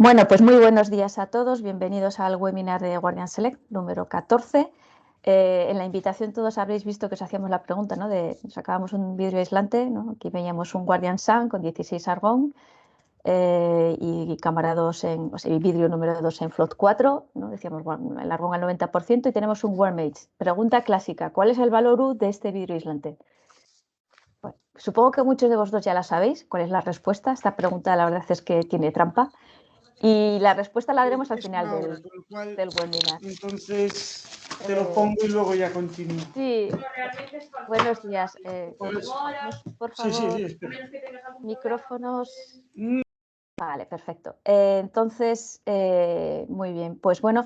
Bueno, pues muy buenos días a todos. Bienvenidos al webinar de Guardian Select número 14. En la invitación todos habréis visto que os hacíamos la pregunta, ¿no? Sacábamos un vidrio aislante, ¿no? Aquí veíamos un Guardian Sun con 16 argón y cámara 2 o sea, y vidrio número 2 en float 4, ¿no? Decíamos bueno, el argón al 90% y tenemos un Warmage. Pregunta clásica, ¿cuál es el valor U de este vidrio aislante? Bueno, supongo que muchos de vosotros ya la sabéis. ¿Cuál es la respuesta? Esta pregunta la verdad es que tiene trampa. Y la respuesta la daremos al Es final una hora, con lo cual, del webinar. entonces te lo Eh, pongo y luego ya continúo. sí, buenos días. Pues, Por sí, sí, sí, favor, espera. micrófonos. Mm, Vale, perfecto. Entonces, muy bien. Pues bueno,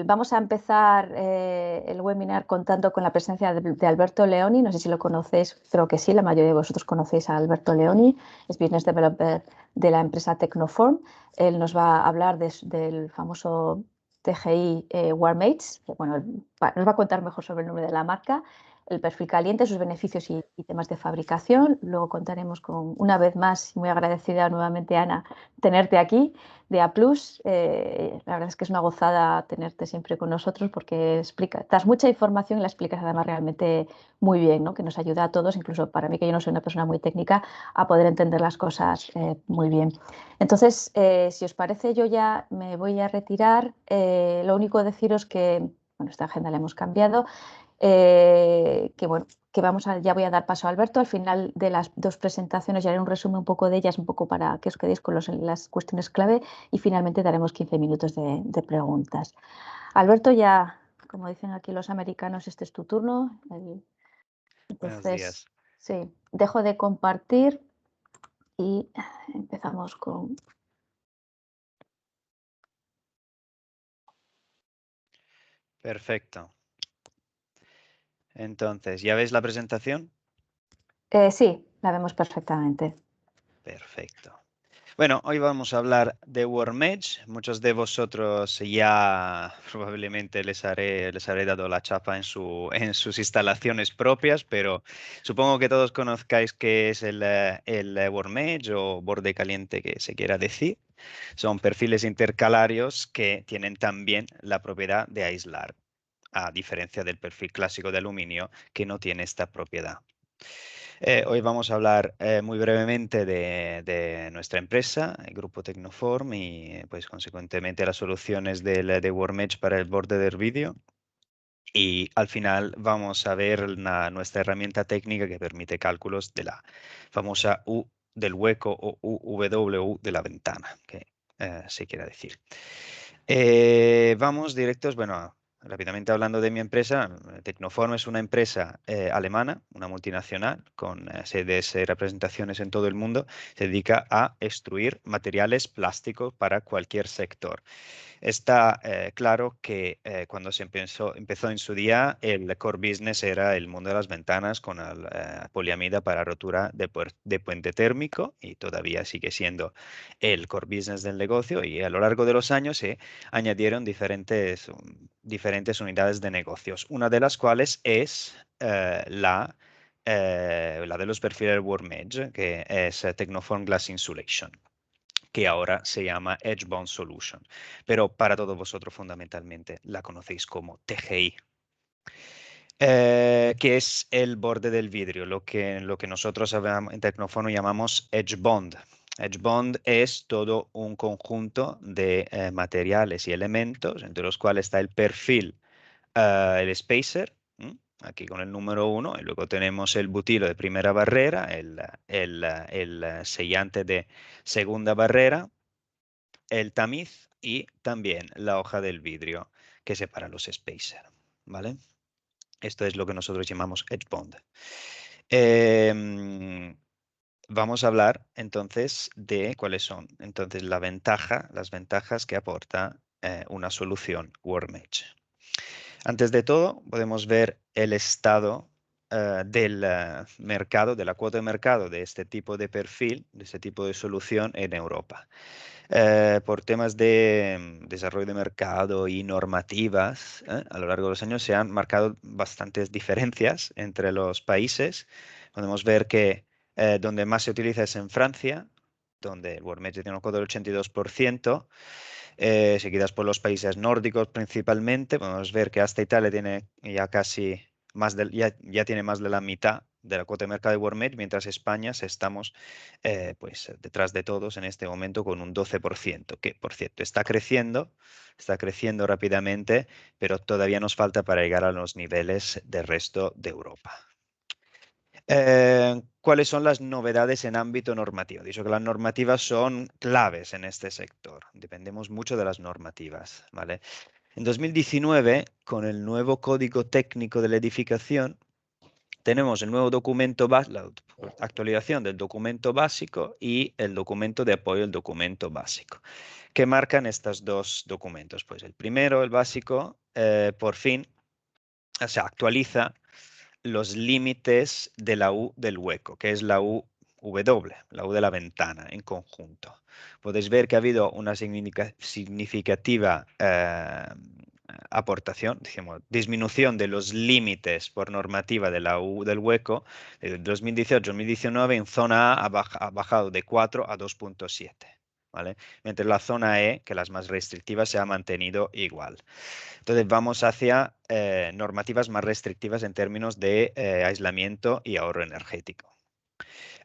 vamos a empezar el webinar contando con la presencia de Alberto Leoni. No sé si lo conocéis, creo que sí, la mayoría de vosotros conocéis a Alberto Leoni, es Business Developer de la empresa Tecnoform. Él nos va a hablar del famoso TGI Warmates, que bueno, nos va a contar mejor sobre el nombre de la marca, el perfil caliente, sus beneficios y temas de fabricación. Luego contaremos con, una vez más, muy agradecida nuevamente, Ana, tenerte aquí de A+. La verdad es que es una gozada tenerte siempre con nosotros porque das mucha información y la explicas además realmente muy bien, ¿no? Que nos ayuda a todos, incluso para mí, que yo no soy una persona muy técnica, a poder entender las cosas muy bien. Entonces, si os parece, yo ya me voy a retirar. Lo único deciros que, bueno, esta agenda la hemos cambiado, que bueno, que ya voy a dar paso a Alberto. Al final de las dos presentaciones ya haré un resumen un poco de ellas, un poco para que os quedéis con las cuestiones clave y finalmente daremos 15 minutos de preguntas. Alberto, ya, como dicen aquí los americanos, este es tu turno. Buenos Entonces, días. sí, dejo de compartir y empezamos con... Perfecto. Entonces, ¿ya ves la presentación? Sí, la vemos perfectamente. Perfecto. Bueno, hoy vamos a hablar de Wormedge. Muchos de vosotros ya probablemente les haré dado la chapa en sus instalaciones propias, pero supongo que todos conozcáis qué es el Wormedge o borde caliente que se quiera decir. Son perfiles intercalarios que tienen también la propiedad de aislar, a diferencia del perfil clásico de aluminio que no tiene esta propiedad. Hoy vamos a hablar muy brevemente de nuestra empresa, el grupo Tecnoform y pues consecuentemente las soluciones de Wormedge para el borde del vídeo. Y al final vamos a ver nuestra herramienta técnica que permite cálculos de la famosa U del hueco o UW de la ventana, que se quiera decir. Vamos directos, bueno, rápidamente hablando de mi empresa. Tecnoform es una empresa alemana, una multinacional con sedes y representaciones en todo el mundo. Se dedica a extruir materiales plásticos para cualquier sector. Está claro que cuando empezó en su día, el core business era el mundo de las ventanas con poliamida para rotura de puente térmico y todavía sigue siendo el core business del negocio, y a lo largo de los años se añadieron diferentes unidades de negocios, una de las cuales es la de los perfiles Wormedge, que es Tecnoform Glass Insulation, que ahora se llama Edge Bond Solution, pero para todos vosotros fundamentalmente la conocéis como TGI. Que es el borde del vidrio, lo que nosotros en Tecnofono llamamos Edge Bond. Edge Bond es todo un conjunto de materiales y elementos, entre los cuales está el perfil, el spacer, aquí con el número 1, y luego tenemos el butilo de primera barrera, el sellante de segunda barrera, el tamiz y también la hoja del vidrio que separa los spacer, ¿vale? Esto es lo que nosotros llamamos Edge Bond. Vamos a hablar entonces de cuáles son entonces las ventajas que aporta una solución Wormedge. Antes de todo, podemos ver el estado del mercado, de la cuota de mercado de este tipo de perfil, de este tipo de solución en Europa. Por temas de desarrollo de mercado y normativas, a lo largo de los años se han marcado bastantes diferencias entre los países. Podemos ver que donde más se utiliza es en Francia, donde el Wormage tiene un codo del 82%, seguidas por los países nórdicos principalmente. Podemos ver que hasta Italia tiene ya casi ya tiene más de la mitad de la cuota de mercado de Wormage, mientras España estamos pues, detrás de todos en este momento con un 12%, que por cierto está creciendo rápidamente, pero todavía nos falta para llegar a los niveles del resto de Europa. ¿Cuáles son las novedades en ámbito normativo? Dicho que las normativas son claves en este sector. Dependemos mucho de las normativas, ¿vale? En 2019, con el nuevo Código Técnico de la Edificación, tenemos el nuevo documento, la actualización del documento básico y el documento de apoyo al documento básico. ¿Qué marcan estos dos documentos? Pues el primero, el básico, por fin, se actualiza los límites de la U del hueco, que es la U W, la U de la ventana en conjunto. Podéis ver que ha habido una significativa aportación, digamos, disminución de los límites por normativa de la U del hueco. De 2018-2019 en zona A ha bajado de 4 a 2,7. ¿Vale? Mientras la zona E, que las más restrictivas, se ha mantenido igual. Entonces vamos hacia normativas más restrictivas en términos de aislamiento y ahorro energético.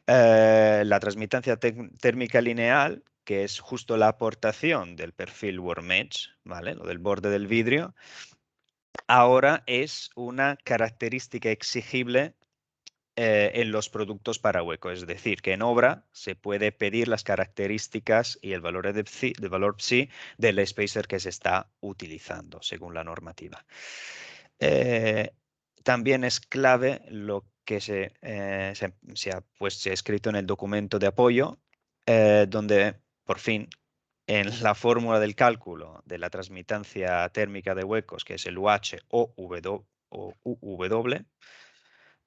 La transmitancia térmica lineal, que es justo la aportación del perfil Wormage, ¿vale? Lo del borde del vidrio, ahora es una característica exigible en los productos para hueco. Es decir, que en obra se puede pedir las características y el valor de psi del spacer que se está utilizando según la normativa. También es clave lo que se ha escrito en el documento de apoyo, donde por fin en la fórmula del cálculo de la transmitancia térmica de huecos, que es el UH o UW,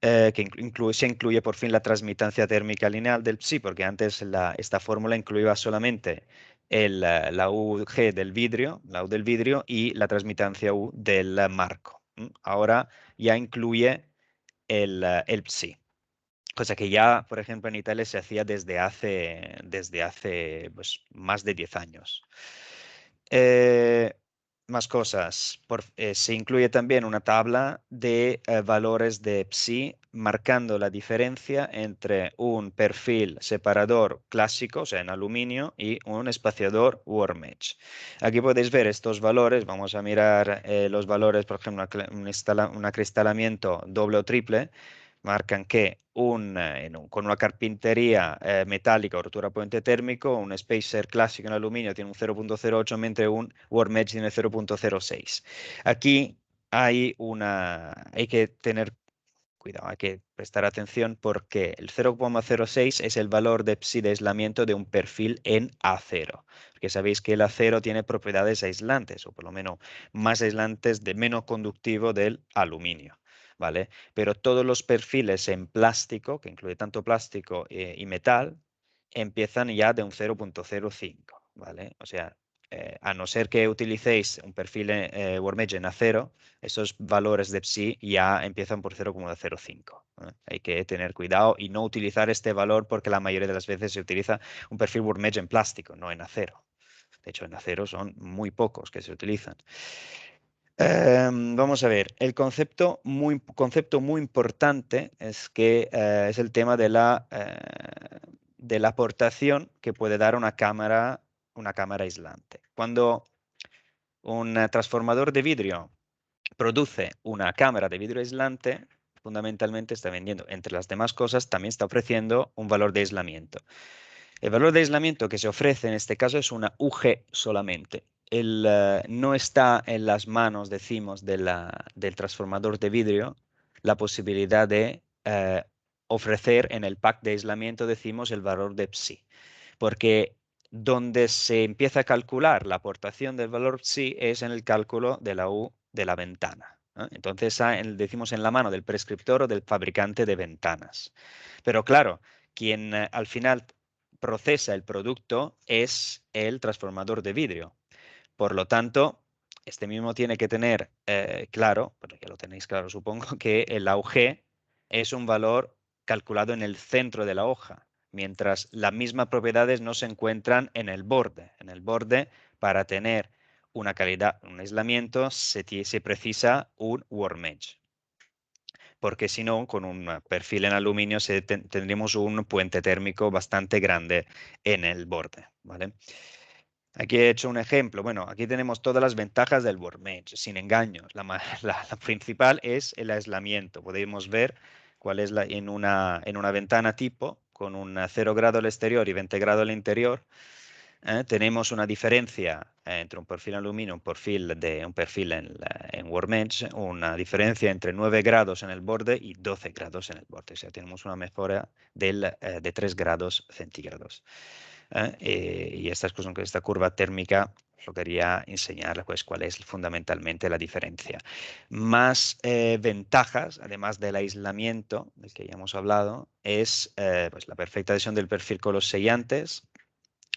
se incluye por fin la transmitancia térmica lineal del psi, porque antes esta fórmula incluía solamente la UG del vidrio, la U del vidrio y la transmitancia U del marco. Ahora ya incluye el psi, cosa que ya, por ejemplo, en Italia se hacía desde hace pues, más de 10 años. Más cosas. Se incluye también una tabla de valores de psi marcando la diferencia entre un perfil separador clásico, o sea, en aluminio, y un espaciador Wormage. Aquí podéis ver estos valores. Vamos a mirar los valores, por ejemplo, un acristalamiento doble o triple. Marcan que con una carpintería metálica o rotura puente térmico, un spacer clásico en aluminio tiene un 0,08, mientras un Wormage tiene 0,06. Aquí hay que tener cuidado, hay que prestar atención porque el 0,06 es el valor de psi de aislamiento de un perfil en acero. Porque sabéis que el acero tiene propiedades aislantes, o por lo menos más aislantes, menos conductivo del aluminio. ¿Vale? Pero todos los perfiles en plástico, que incluye tanto plástico y metal, empiezan ya de un 0,05, ¿vale? O sea, a no ser que utilicéis un perfil Wormage en acero, esos valores de psi ya empiezan por 0,05. Hay que tener cuidado y no utilizar este valor porque la mayoría de las veces se utiliza un perfil Wormage en plástico, no en acero. De hecho, en acero son muy pocos que se utilizan. Vamos a ver, el concepto muy importante es que es el tema de la aportación que puede dar una cámara aislante. Cuando un transformador de vidrio produce una cámara de vidrio aislante, fundamentalmente está vendiendo, entre las demás cosas, también está ofreciendo un valor de aislamiento. El valor de aislamiento que se ofrece en este caso es una UG solamente. No está en las manos, decimos, del transformador de vidrio la posibilidad de ofrecer en el pack de aislamiento, decimos, el valor de psi. Porque donde se empieza a calcular la aportación del valor psi es en el cálculo de la U de la ventana. Entonces, decimos en la mano del prescriptor o del fabricante de ventanas. Pero claro, quien al final procesa el producto es el transformador de vidrio. Por lo tanto, este mismo tiene que tener claro, pero ya lo tenéis claro supongo, que el AUG es un valor calculado en el centro de la hoja, mientras las mismas propiedades no se encuentran en el borde. En el borde, para tener una calidad, un aislamiento, se precisa un warm edge. Porque si no, con un perfil en aluminio tendríamos un puente térmico bastante grande en el borde, ¿vale? Aquí he hecho un ejemplo. Bueno, aquí tenemos todas las ventajas del warm edge, sin engaños. La principal es el aislamiento. Podemos ver cuál es en una ventana tipo, con un 0 grado al exterior y 20 grados al interior. Tenemos una diferencia entre un perfil en aluminio y un perfil en warm edge, una diferencia entre 9 grados en el borde y 12 grados en el borde. O sea, tenemos una mejora de 3 grados centígrados. Y esta curva térmica lo quería enseñar, pues, cuál es fundamentalmente la diferencia. Más ventajas, además del aislamiento del que ya hemos hablado, es pues, la perfecta adhesión del perfil con los sellantes,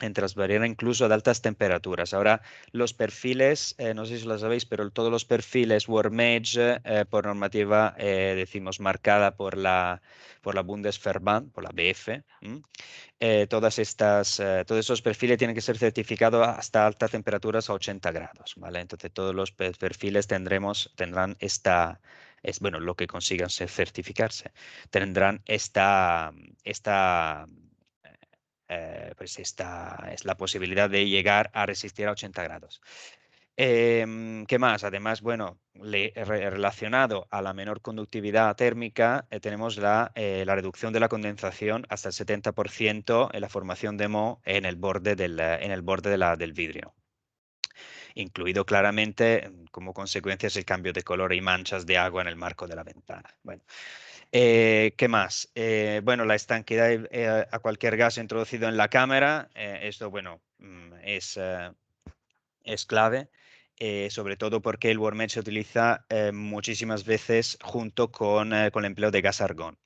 en transvaría incluso de altas temperaturas. Ahora, los perfiles, no sé si lo sabéis, pero todos los perfiles warm edge, por normativa, decimos, marcada por la Bundesverband, por la BF, todos esos perfiles tienen que ser certificados hasta altas temperaturas a 80 grados, ¿vale? Entonces, todos los perfiles tendrán bueno, lo que consigan certificarse, tendrán pues esta es la posibilidad de llegar a resistir a 80 grados. ¿Qué más? Además, bueno, relacionado a la menor conductividad térmica, tenemos la reducción de la condensación hasta el 70% en la formación de moho en el borde del vidrio. Incluido claramente como consecuencias el cambio de color y manchas de agua en el marco de la ventana. Bueno. ¿Qué más? Bueno, la estanqueidad a cualquier gas introducido en la cámara, esto, bueno, es clave, sobre todo porque el warm edge se utiliza muchísimas veces junto con el empleo de gas argón.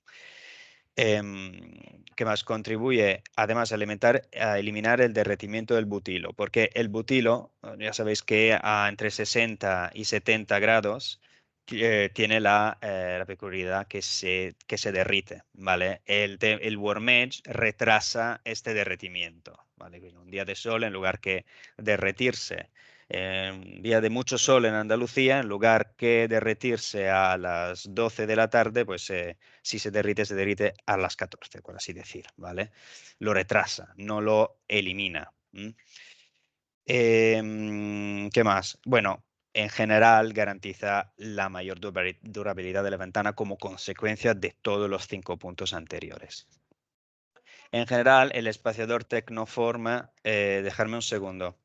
¿Qué más? Contribuye además a eliminar el derretimiento del butilo, porque el butilo, ya sabéis que a entre 60 y 70 grados tiene la peculiaridad que se derrite, ¿vale? El warm edge retrasa este derretimiento, ¿vale? Un día de sol, en lugar que derretirse, un día de mucho sol en Andalucía, en lugar que derretirse a las 12 de la tarde, pues si se derrite a las 14, por así decir, ¿vale? Lo retrasa, no lo elimina. ¿Qué más? Bueno, en general garantiza la mayor durabilidad de la ventana como consecuencia de todos los 5 puntos anteriores. En general, el espaciador Tecnoform, dejarme un segundo.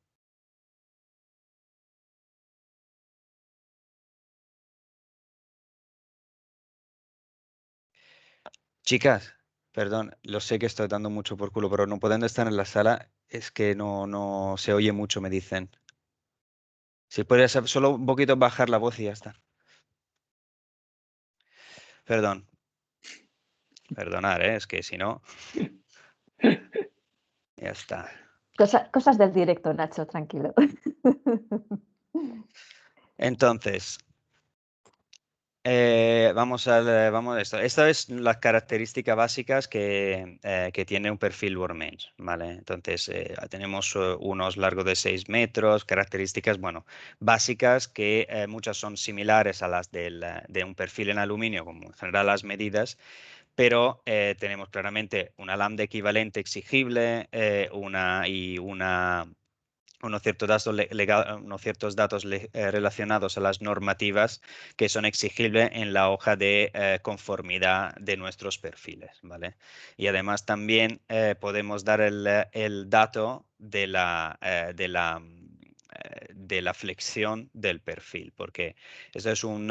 Chicas, perdón, lo sé que estoy dando mucho por culo, pero no pudiendo estar en la sala es que no se oye mucho, me dicen. Si puedes solo un poquito bajar la voz y ya está. Perdón. Perdonar, es que si no... Ya está. Cosas del directo, Nacho, tranquilo. Entonces, vamos a esto. Esta es las características básicas que tiene un perfil warm edge, ¿vale? Entonces, tenemos unos largos de 6 metros, características, bueno, básicas que muchas son similares a las de un perfil en aluminio, como en general las medidas, pero tenemos claramente una lambda equivalente exigible unos ciertos datos relacionados a las normativas que son exigibles en la hoja de conformidad de nuestros perfiles, ¿vale? Y además también podemos dar el dato de la flexión del perfil, porque eso es un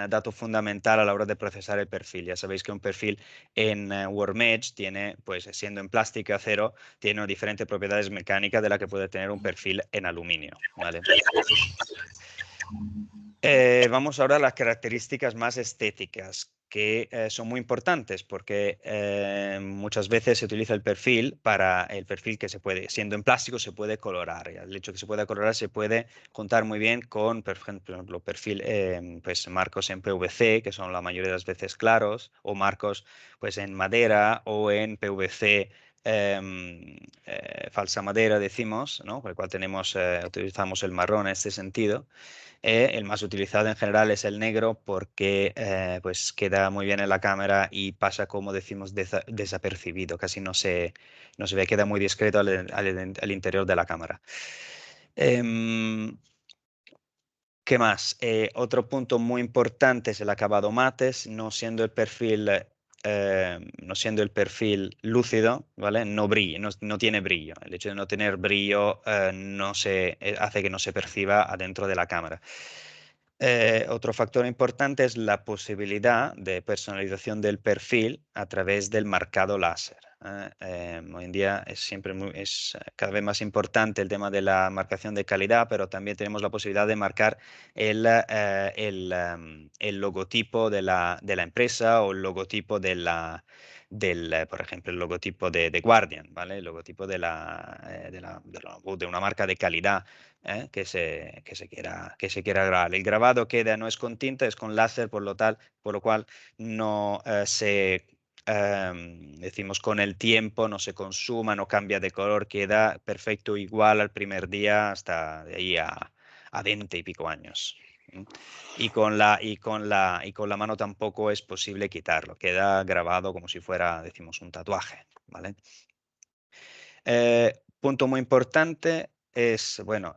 dato fundamental a la hora de procesar el perfil. Ya sabéis que un perfil en warm edge tiene, pues siendo en plástico y acero, tiene diferentes propiedades mecánicas de las que puede tener un perfil en aluminio, ¿vale? Vamos ahora a las características más estéticas. que son muy importantes porque muchas veces se utiliza el perfil para el perfil que se puede, siendo en plástico, se puede colorar. Y el hecho de que se pueda colorar se puede juntar muy bien con, por ejemplo, perfil, pues marcos en PVC, que son la mayoría de las veces claros, o marcos pues en madera o en PVC. Falsa madera decimos, ¿no? Por el cual utilizamos el marrón en este sentido. El más utilizado en general es el negro porque pues queda muy bien en la cámara y pasa, como decimos, desapercibido, casi no se ve, queda muy discreto al interior de la cámara. ¿Qué más? Otro punto muy importante es el acabado mates, no siendo el perfil lúcido, ¿vale? No brilla, no tiene brillo. El hecho de no tener brillo hace que no se perciba adentro de la cámara. Otro factor importante es la posibilidad de personalización del perfil a través del marcado láser. Hoy en día es cada vez más importante el tema de la marcación de calidad, pero también tenemos la posibilidad de marcar el logotipo de la empresa o el logotipo por ejemplo, el logotipo de Guardian, ¿vale? El logotipo de una marca de calidad. Que se quiera grabar. El grabado no es con tinta, es con láser, por lo cual no decimos, con el tiempo no se consuma, no cambia de color, queda perfecto igual al primer día hasta de ahí a 20 y pico años. Y con la mano tampoco es posible quitarlo, queda grabado como si fuera, decimos, un tatuaje, ¿vale? Punto muy importante es, bueno,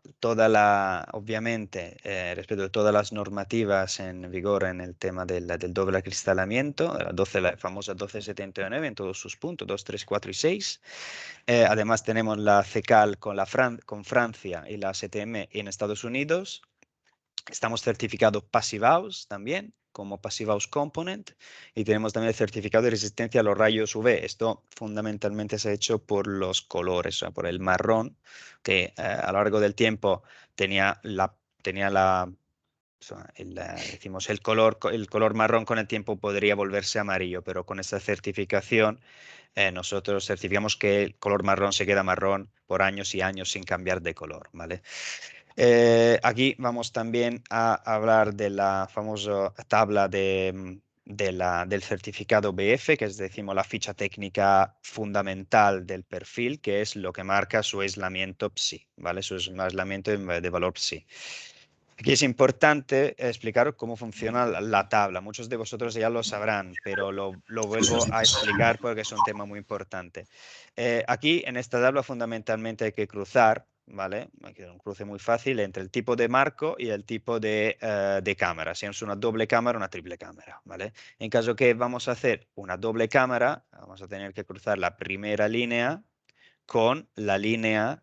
obviamente, respecto a todas las normativas en vigor en el tema del doble acristalamiento, la famosa 1279 en todos sus puntos, 2, 3, 4 y 6. Además tenemos la CECAL con Francia y la STM en Estados Unidos. Estamos certificados Passive House también, como Passive House Component, y tenemos también el certificado de resistencia a los rayos UV. Esto fundamentalmente se ha hecho por los colores, o sea, por el marrón, que a lo largo del tiempo tenía decimos, el color marrón con el tiempo podría volverse amarillo, pero con esta certificación nosotros certificamos que el color marrón se queda marrón por años y años sin cambiar de color, ¿vale? Aquí vamos también a hablar de la famosa tabla del certificado BF, que es, decimos, la ficha técnica fundamental del perfil, que es lo que marca su aislamiento PSI, ¿vale? Su aislamiento de valor PSI. Aquí es importante explicar cómo funciona la tabla. Muchos de vosotros ya lo sabrán, pero lo vuelvo a explicar porque es un tema muy importante. Aquí en esta tabla fundamentalmente hay que cruzar, ¿vale? Aquí hay un cruce muy fácil entre el tipo de marco y el tipo de cámara. Si es una doble cámara o una triple cámara, ¿vale? En caso que vamos a hacer una doble cámara, vamos a tener que cruzar la primera línea con la línea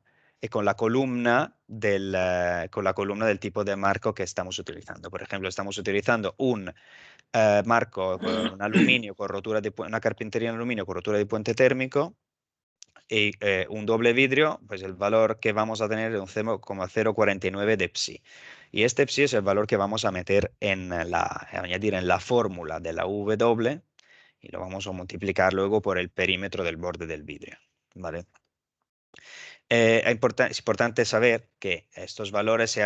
con la columna del tipo de marco que estamos utilizando. Por ejemplo, estamos utilizando un marco con un aluminio con rotura una carpintería en aluminio con rotura de puente térmico y un doble vidrio, pues el valor que vamos a tener es un 0,049 de PSI. Y este PSI es el valor que vamos a meter añadir en la fórmula de la W y lo vamos a multiplicar luego por el perímetro del borde del vidrio, ¿vale? Es importante saber que estos valores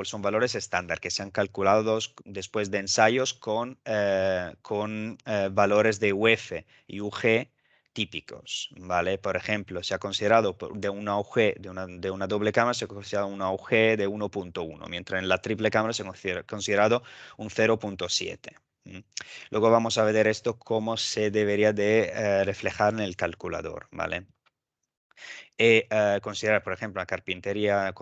son valores estándar que se han calculado después de ensayos con valores de UF y UG típicos, ¿vale? Por ejemplo, se ha considerado de una UG, de una doble cámara, se ha considerado una UG de 1.1, mientras en la triple cámara se ha considerado un 0.7. Luego vamos a ver esto cómo se debería de reflejar en el calculador, ¿vale? Considerar, por ejemplo, la carpintería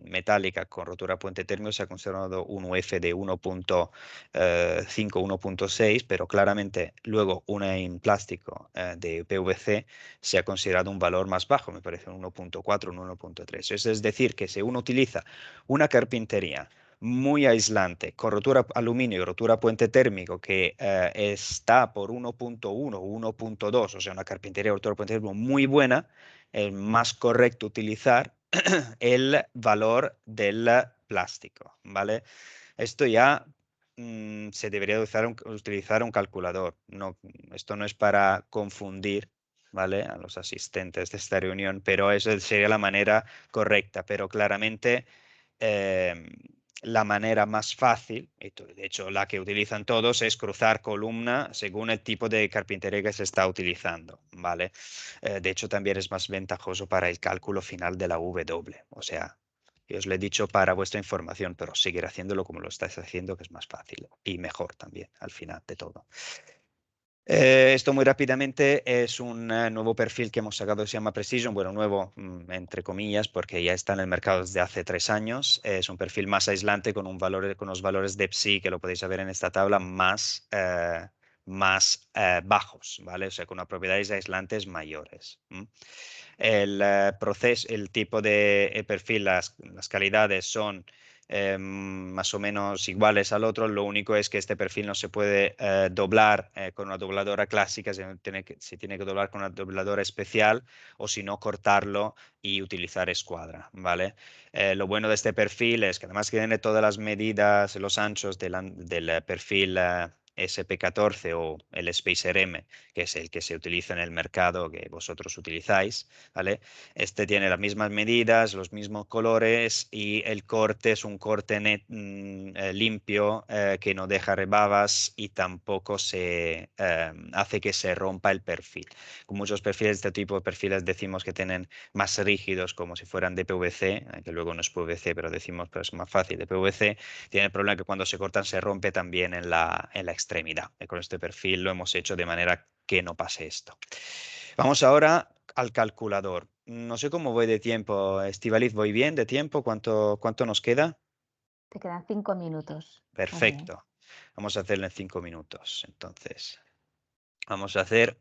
metálica con rotura puente térmico se ha considerado un UF de 1.5, 1.6, pero claramente luego una en plástico de PVC se ha considerado un valor más bajo, me parece un 1.4, un 1.3. Es decir, que si uno utiliza una carpintería muy aislante, con rotura aluminio y rotura puente térmico que está por 1.1 o 1.2, o sea, una carpintería de rotura puente térmico muy buena, es más correcto utilizar el valor del plástico, ¿vale? Esto ya se debería utilizar un calculador. No, esto no es para confundir, ¿vale?, a los asistentes de esta reunión, pero esa sería la manera correcta. Pero claramente eh, la manera más fácil, y de hecho la que utilizan todos, es cruzar columna según el tipo de carpintería que se está utilizando, ¿vale? De hecho, también es más ventajoso para el cálculo final de la W. O sea, yo os lo he dicho para vuestra información, pero seguir haciéndolo como lo estáis haciendo, que es más fácil y mejor también al final de todo. Esto muy rápidamente es un nuevo perfil que hemos sacado, se llama Precision, bueno, nuevo entre comillas, porque ya está en el mercado desde hace 3 años. Es un perfil más aislante con unos valores de PSI, que lo podéis ver en esta tabla, más bajos, ¿vale? O sea, con unas propiedades aislantes mayores. El tipo de perfil, las calidades son más o menos iguales al otro. Lo único es que este perfil no se puede doblar con una dobladora clásica, se tiene que doblar con una dobladora especial, o si no, cortarlo y utilizar escuadra, ¿vale? Lo bueno de este perfil es que además que tiene todas las medidas, los anchos del perfil SP14 o el Spacer M, que es el que se utiliza en el mercado que vosotros utilizáis, ¿vale? Este tiene las mismas medidas, los mismos colores, y el corte es un corte limpio, que no deja rebabas y tampoco hace que se rompa el perfil. Con muchos perfiles de este tipo de perfiles decimos que tienen más rígidos, como si fueran de PVC, que luego no es PVC, pero decimos que es más fácil de PVC. Tiene el problema que cuando se cortan se rompe también en la extremidad. Y con este perfil lo hemos hecho de manera que no pase esto. Vamos ahora al calculador. No sé cómo voy de tiempo, Estíbaliz, ¿voy bien de tiempo? ¿Cuánto nos queda? Te quedan 5 minutos. Muy bien. Perfecto. Vamos a hacerlo en 5 minutos. Entonces, vamos a hacer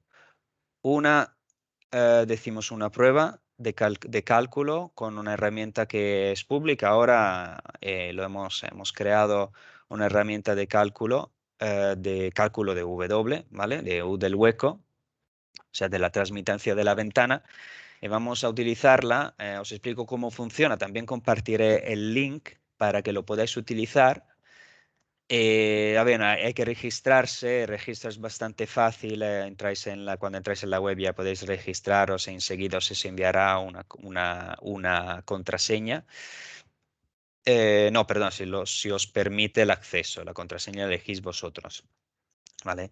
decimos una prueba de cálculo con una herramienta que es pública. Ahora hemos creado una herramienta de cálculo de W, ¿vale? De U del hueco, o sea, de la transmitancia de la ventana. Y vamos a utilizarla. Os explico cómo funciona. También compartiré el link para que lo podáis utilizar. A ver, hay que registrarse. El registro es bastante fácil. Cuando entráis en la web ya podéis registraros e enseguida os enviará una contraseña. No, perdón, si os permite el acceso. La contraseña elegís vosotros. ¿Vale?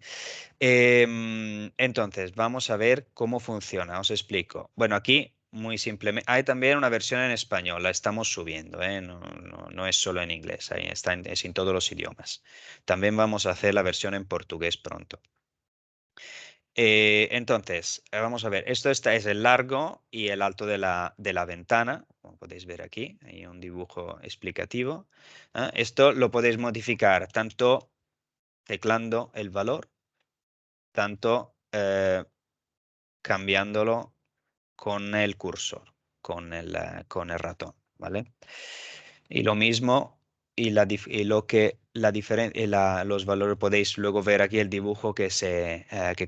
Entonces, vamos a ver cómo funciona. Os explico. Bueno, aquí muy simplemente. Hay también una versión en español, la estamos subiendo, ¿eh? No es solo en inglés, ahí está es en todos los idiomas. También vamos a hacer la versión en portugués pronto. Entonces, vamos a ver. Es el largo y el alto de la ventana. Como podéis ver aquí, hay un dibujo explicativo. Esto lo podéis modificar tanto teclando el valor, tanto cambiándolo con el cursor, con el ratón, ¿vale? Y lo mismo, los valores, podéis luego ver aquí el dibujo que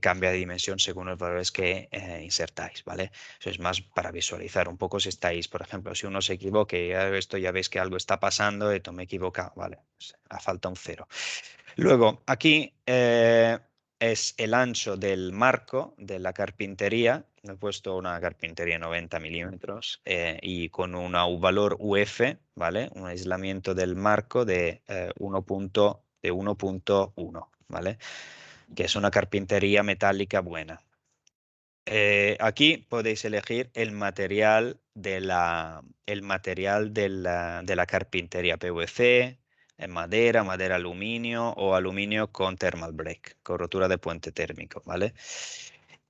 cambia de dimensión según los valores que insertáis, ¿vale? Eso es más para visualizar un poco si estáis, por ejemplo, si uno se equivoque, esto ya veis que algo está pasando, esto me he equivocado, ¿vale? Pues, falta un 0. Luego, aquí es el ancho del marco de la carpintería. He puesto una carpintería 90 milímetros y con un valor UF, ¿vale? Un aislamiento del marco de 1.1, ¿vale? Que es una carpintería metálica buena. Aquí podéis elegir el material de la carpintería: PVC, madera aluminio o aluminio con thermal break, con rotura de puente térmico, ¿vale?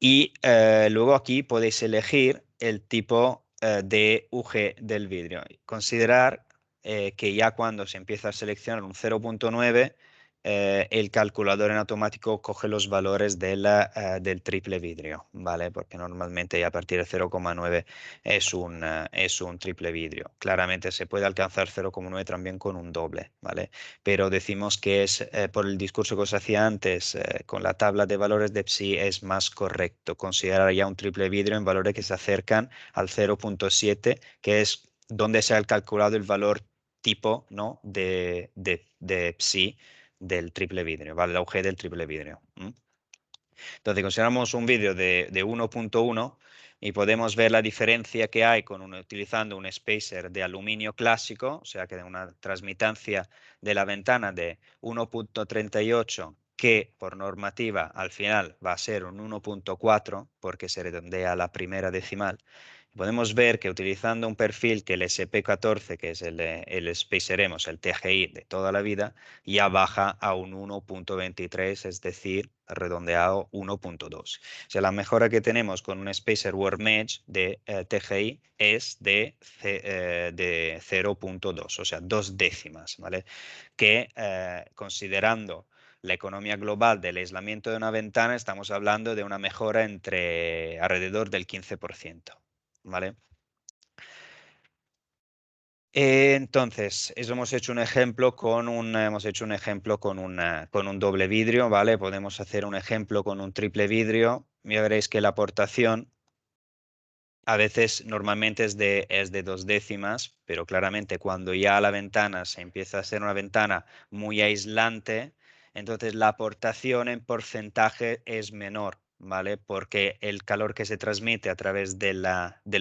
Y luego aquí podéis elegir el tipo de UG del vidrio. Considerar que ya cuando se empieza a seleccionar un 0.9, el calculador en automático coge los valores del triple vidrio, ¿vale? Porque normalmente ya a partir de 0.9 es un triple vidrio. Claramente se puede alcanzar 0.9 también con un doble, ¿vale? Pero decimos que es, por el discurso que os hacía antes, con la tabla de valores de PSI, es más correcto considerar ya un triple vidrio en valores que se acercan al 0.7, que es donde se ha calculado el valor tipo, ¿no?, de PSI del triple vidrio, ¿vale? La UG del triple vidrio. Entonces, consideramos un vídeo de 1.1 y podemos ver la diferencia que hay utilizando un spacer de aluminio clásico, o sea que de una transmitancia de la ventana de 1.38, que por normativa al final va a ser un 1.4 porque se redondea a la primera decimal. Podemos ver que utilizando un perfil que el SP14, que es el spaceremos, el TGI de toda la vida, ya baja a un 1.23, es decir, redondeado 1.2. O sea, la mejora que tenemos con un spacer Warm Edge de TGI es de 0.2, o sea, 2 décimas, ¿vale? Que considerando la economía global del aislamiento de una ventana, estamos hablando de una mejora entre alrededor del 15%. ¿Vale? Entonces, eso hemos hecho un ejemplo con un doble vidrio, ¿vale? Podemos hacer un ejemplo con un triple vidrio. Ya veréis que la aportación a veces normalmente es de 2 décimas, pero claramente cuando ya la ventana se empieza a ser una ventana muy aislante, entonces la aportación en porcentaje es menor, ¿vale? Porque el calor que se transmite a través del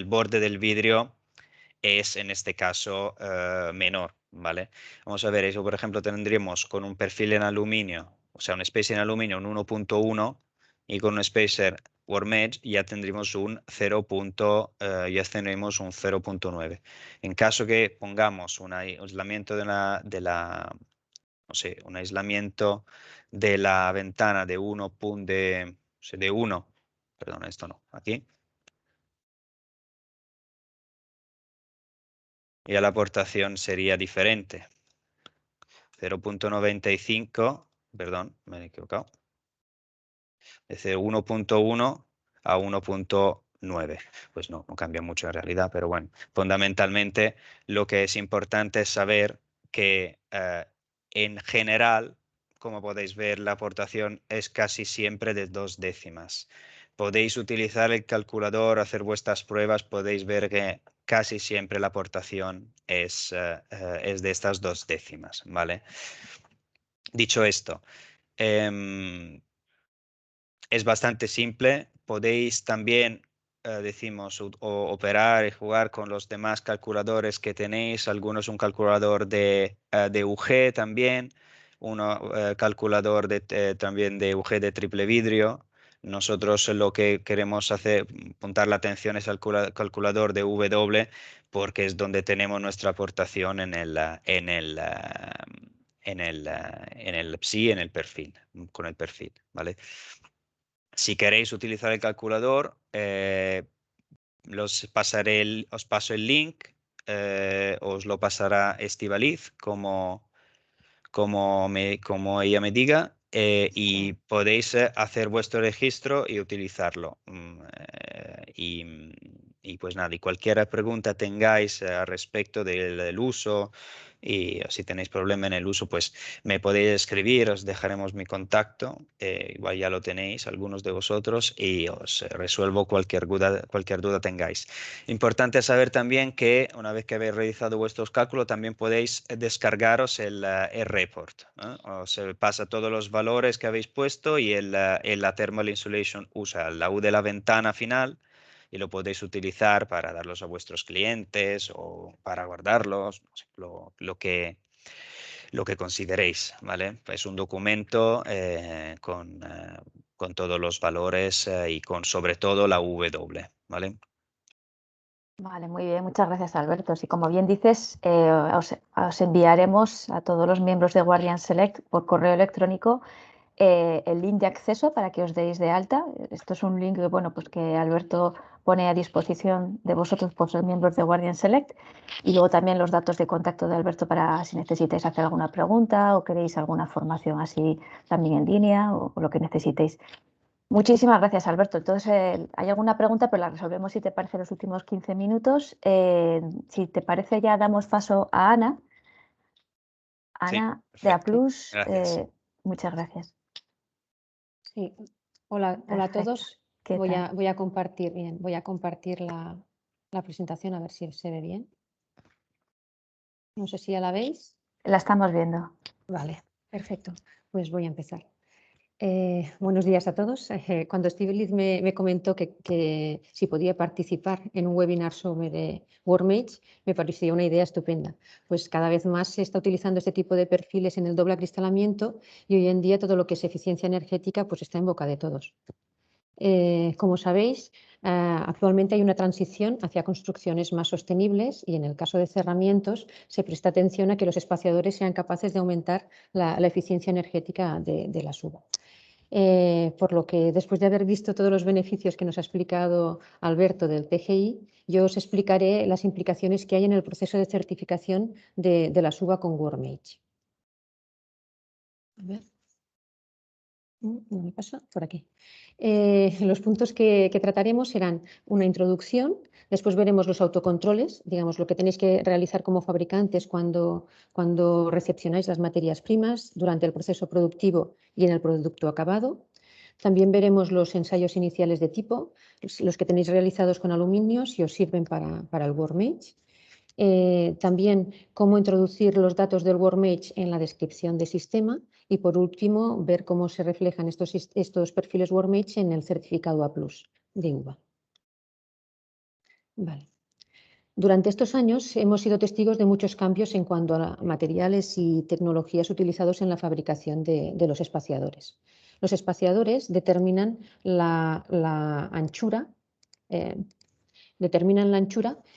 borde del vidrio es en este caso menor, ¿vale? Vamos a ver, eso por ejemplo tendríamos con un perfil en aluminio, o sea, un spacer en aluminio un 1.1 y con un spacer Warm Edge ya tendríamos un 0.9. En caso que pongamos un aislamiento no sé, un aislamiento de la ventana de 1, perdón, esto no, aquí. Ya la aportación sería diferente. 0.95, perdón, me he equivocado. De 1.1 a 1.9. Pues no cambia mucho en realidad, pero bueno, fundamentalmente lo que es importante es saber que en general, como podéis ver, la aportación es casi siempre de 2 décimas. Podéis utilizar el calculador, hacer vuestras pruebas, podéis ver que casi siempre la aportación es de estas 2 décimas, ¿vale? Dicho esto, es bastante simple. Podéis también, decimos, operar y jugar con los demás calculadores que tenéis. Algunos un calculador de UG también, uno calculador también de UG de triple vidrio. Nosotros lo que queremos hacer, apuntar la atención es al calculador de W, porque es donde tenemos nuestra aportación sí, en el perfil, con el perfil, ¿vale? Si queréis utilizar el calculador, os paso el link, os lo pasará Estíbaliz como ella me diga, y podéis hacer vuestro registro y utilizarlo. Y pues nada, y cualquier pregunta tengáis al respecto del uso y si tenéis problema en el uso, pues me podéis escribir, os dejaremos mi contacto, igual ya lo tenéis algunos de vosotros y os resuelvo cualquier duda tengáis. Importante saber también que una vez que habéis realizado vuestros cálculos también podéis descargaros el report. Os pasa todos los valores que habéis puesto y la Thermal Insulation usa la U de la ventana final y lo podéis utilizar para darlos a vuestros clientes o para guardarlos, no sé, lo que consideréis, ¿vale? Es un documento con todos los valores y con sobre todo la W, ¿vale? Vale, muy bien, muchas gracias, Alberto. Sí, como bien dices, os enviaremos a todos los miembros de Guardian Select por correo electrónico el link de acceso para que os deis de alta. Esto es un link que, bueno, pues que Alberto pone a disposición de vosotros por ser miembros de Guardian Select, y luego también los datos de contacto de Alberto para si necesitáis hacer alguna pregunta o queréis alguna formación así también en línea o lo que necesitéis. Muchísimas gracias, Alberto. Entonces, hay alguna pregunta, pero la resolvemos si te parece los últimos 15 minutos. Si te parece, ya damos paso a Ana. Sí, Ana de A+. perfecto. Gracias. Muchas gracias. Sí, hola a Perfecto. todos. ¿Qué tal? Voy a compartir bien, voy a compartir la presentación a ver si se ve bien. No sé si ya la veis. La estamos viendo. Vale. Perfecto, pues voy a empezar. Buenos días a todos. Cuando Stiglitz me comentó que si podía participar en un webinar sobre WormEdge, me parecía una idea estupenda. Pues cada vez más se está utilizando este tipo de perfiles en el doble acristalamiento y hoy en día todo lo que es eficiencia energética pues está en boca de todos. Como sabéis, actualmente hay una transición hacia construcciones más sostenibles y en el caso de cerramientos se presta atención a que los espaciadores sean capaces de aumentar la eficiencia energética de la suba. Por lo que después de haber visto todos los beneficios que nos ha explicado Alberto del TGI, yo os explicaré las implicaciones que hay en el proceso de certificación de la suba con WormEdge. A ver. No me pasa por aquí. Los puntos que trataremos serán una introducción, después veremos los autocontroles, digamos lo que tenéis que realizar como fabricantes cuando recepcionáis las materias primas durante el proceso productivo y en el producto acabado. También veremos los ensayos iniciales de tipo, los que tenéis realizados con aluminio si os sirven para el WormEdge. También cómo introducir los datos del WormEdge en la descripción de sistema y por último ver cómo se reflejan estos perfiles WormEdge en el certificado A+ de UVA. Vale. Durante estos años hemos sido testigos de muchos cambios en cuanto a materiales y tecnologías utilizados en la fabricación de los espaciadores. Los espaciadores determinan la anchura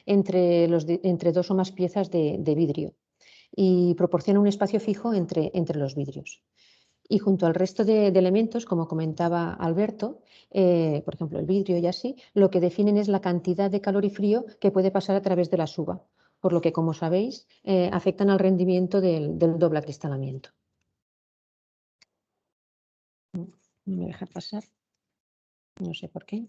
entre dos o más piezas de vidrio y proporciona un espacio fijo entre los vidrios. Y junto al resto de elementos, como comentaba Alberto, por ejemplo el vidrio y así, lo que definen es la cantidad de calor y frío que puede pasar a través de la suba, por lo que, como sabéis, afectan al rendimiento del doble acristalamiento. No me deja pasar, no sé por qué.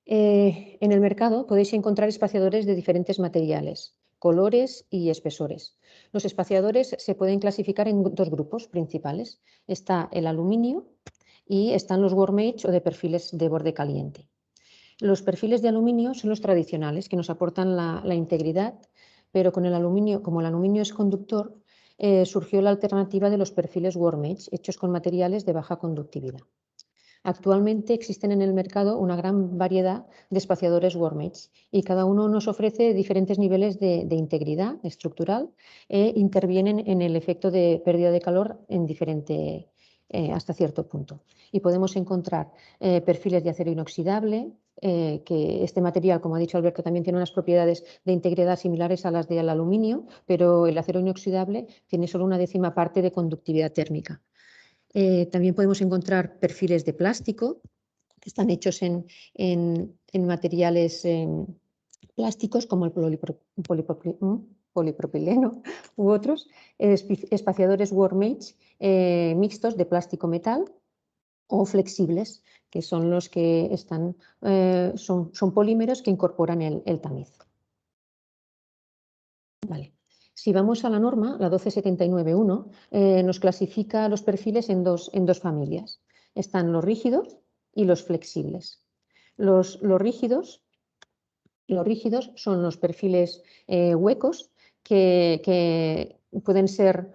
En el mercado podéis encontrar espaciadores de diferentes materiales, colores y espesores. Los espaciadores se pueden clasificar en dos grupos principales. Está el aluminio y están los WormEdge o de perfiles de borde caliente. Los perfiles de aluminio son los tradicionales que nos aportan la integridad, pero con el aluminio, como el aluminio es conductor, surgió la alternativa de los perfiles WormEdge hechos con materiales de baja conductividad. Actualmente existen en el mercado una gran variedad de espaciadores WormEdge y cada uno nos ofrece diferentes niveles de integridad estructural e intervienen en el efecto de pérdida de calor hasta cierto punto. Y podemos encontrar perfiles de acero inoxidable, que este material, como ha dicho Alberto, también tiene unas propiedades de integridad similares a las del aluminio, pero el acero inoxidable tiene solo una décima parte de conductividad térmica. También podemos encontrar perfiles de plástico que están hechos en materiales plásticos como el polipropileno u otros, espaciadores WormEdge mixtos de plástico-metal o flexibles, que son los que son polímeros que incorporan el tamiz. Vale. Si vamos a la norma, la 12791, nos clasifica los perfiles en dos familias. Están los rígidos y los flexibles. Los rígidos son los perfiles huecos que pueden ser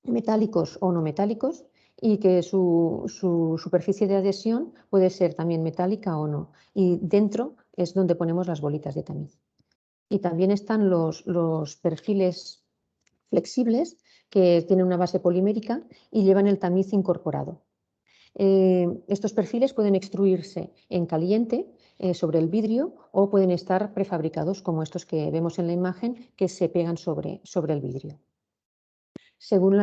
metálicos o no metálicos y que su superficie de adhesión puede ser también metálica o no. Y dentro es donde ponemos las bolitas de tamiz. Y también están los perfiles flexibles que tienen una base polimérica y llevan el tamiz incorporado. Estos perfiles pueden extruirse en caliente sobre el vidrio o pueden estar prefabricados como estos que vemos en la imagen que se pegan sobre el vidrio. Según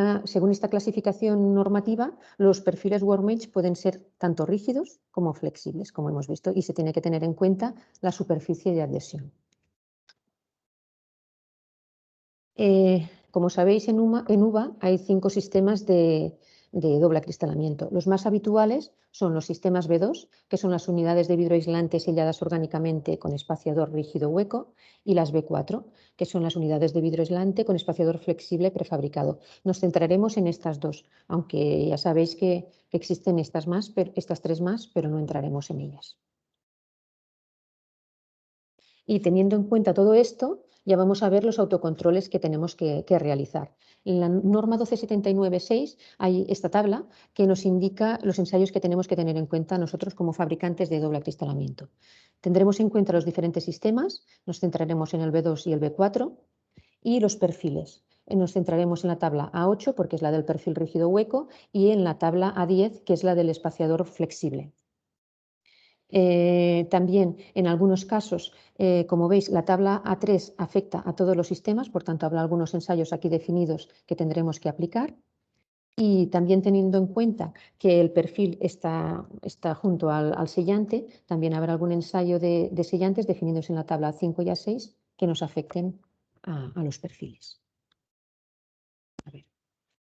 esta clasificación normativa, los perfiles WormEdge pueden ser tanto rígidos como flexibles, como hemos visto, y se tiene que tener en cuenta la superficie de adhesión. Como sabéis, en UVA hay 5 sistemas de doble acristalamiento. Los más habituales son los sistemas B2, que son las unidades de vidrio aislante selladas orgánicamente con espaciador rígido hueco, y las B4, que son las unidades de vidrio aislante con espaciador flexible prefabricado. Nos centraremos en estas dos, aunque ya sabéis que existen estas 3 más, pero no entraremos en ellas. Y teniendo en cuenta todo esto, ya vamos a ver los autocontroles que tenemos que realizar. En la norma 1279.6 hay esta tabla que nos indica los ensayos que tenemos que tener en cuenta nosotros como fabricantes de doble acristalamiento. Tendremos en cuenta los diferentes sistemas, nos centraremos en el B2 y el B4 y los perfiles. Nos centraremos en la tabla A8 porque es la del perfil rígido hueco y en la tabla A10 que es la del espaciador flexible. También en algunos casos, como veis, la tabla A3 afecta a todos los sistemas, por tanto habrá algunos ensayos aquí definidos que tendremos que aplicar. Y también teniendo en cuenta que el perfil está junto al sellante, también habrá algún ensayo de sellantes definidos en la tabla A5 y A6 que nos afecten a los perfiles. A ver.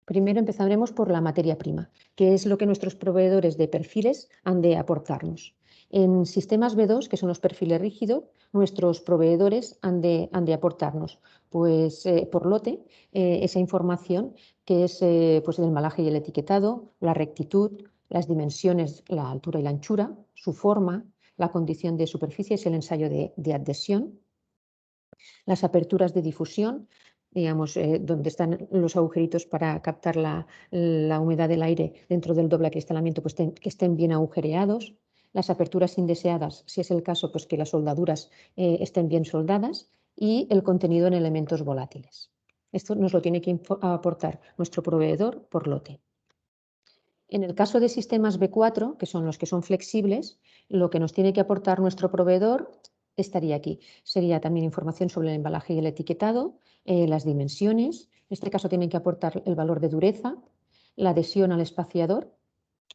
Primero empezaremos por la materia prima, que es lo que nuestros proveedores de perfiles han de aportarnos. En sistemas B2, que son los perfiles rígidos, nuestros proveedores han de aportarnos pues, por lote esa información que es pues, el embalaje y el etiquetado, la rectitud, las dimensiones, la altura y la anchura, su forma, la condición de superficie, es el ensayo de adhesión, las aperturas de difusión, digamos, donde están los agujeritos para captar la humedad del aire dentro del doble acristalamiento, pues que estén bien agujereados, las aperturas indeseadas, si es el caso, pues que las soldaduras estén bien soldadas y el contenido en elementos volátiles. Esto nos lo tiene que aportar nuestro proveedor por lote. En el caso de sistemas B4, que son los que son flexibles, lo que nos tiene que aportar nuestro proveedor estaría aquí. Sería también información sobre el embalaje y el etiquetado, las dimensiones. En este caso tienen que aportar el valor de dureza, la adhesión al espaciador,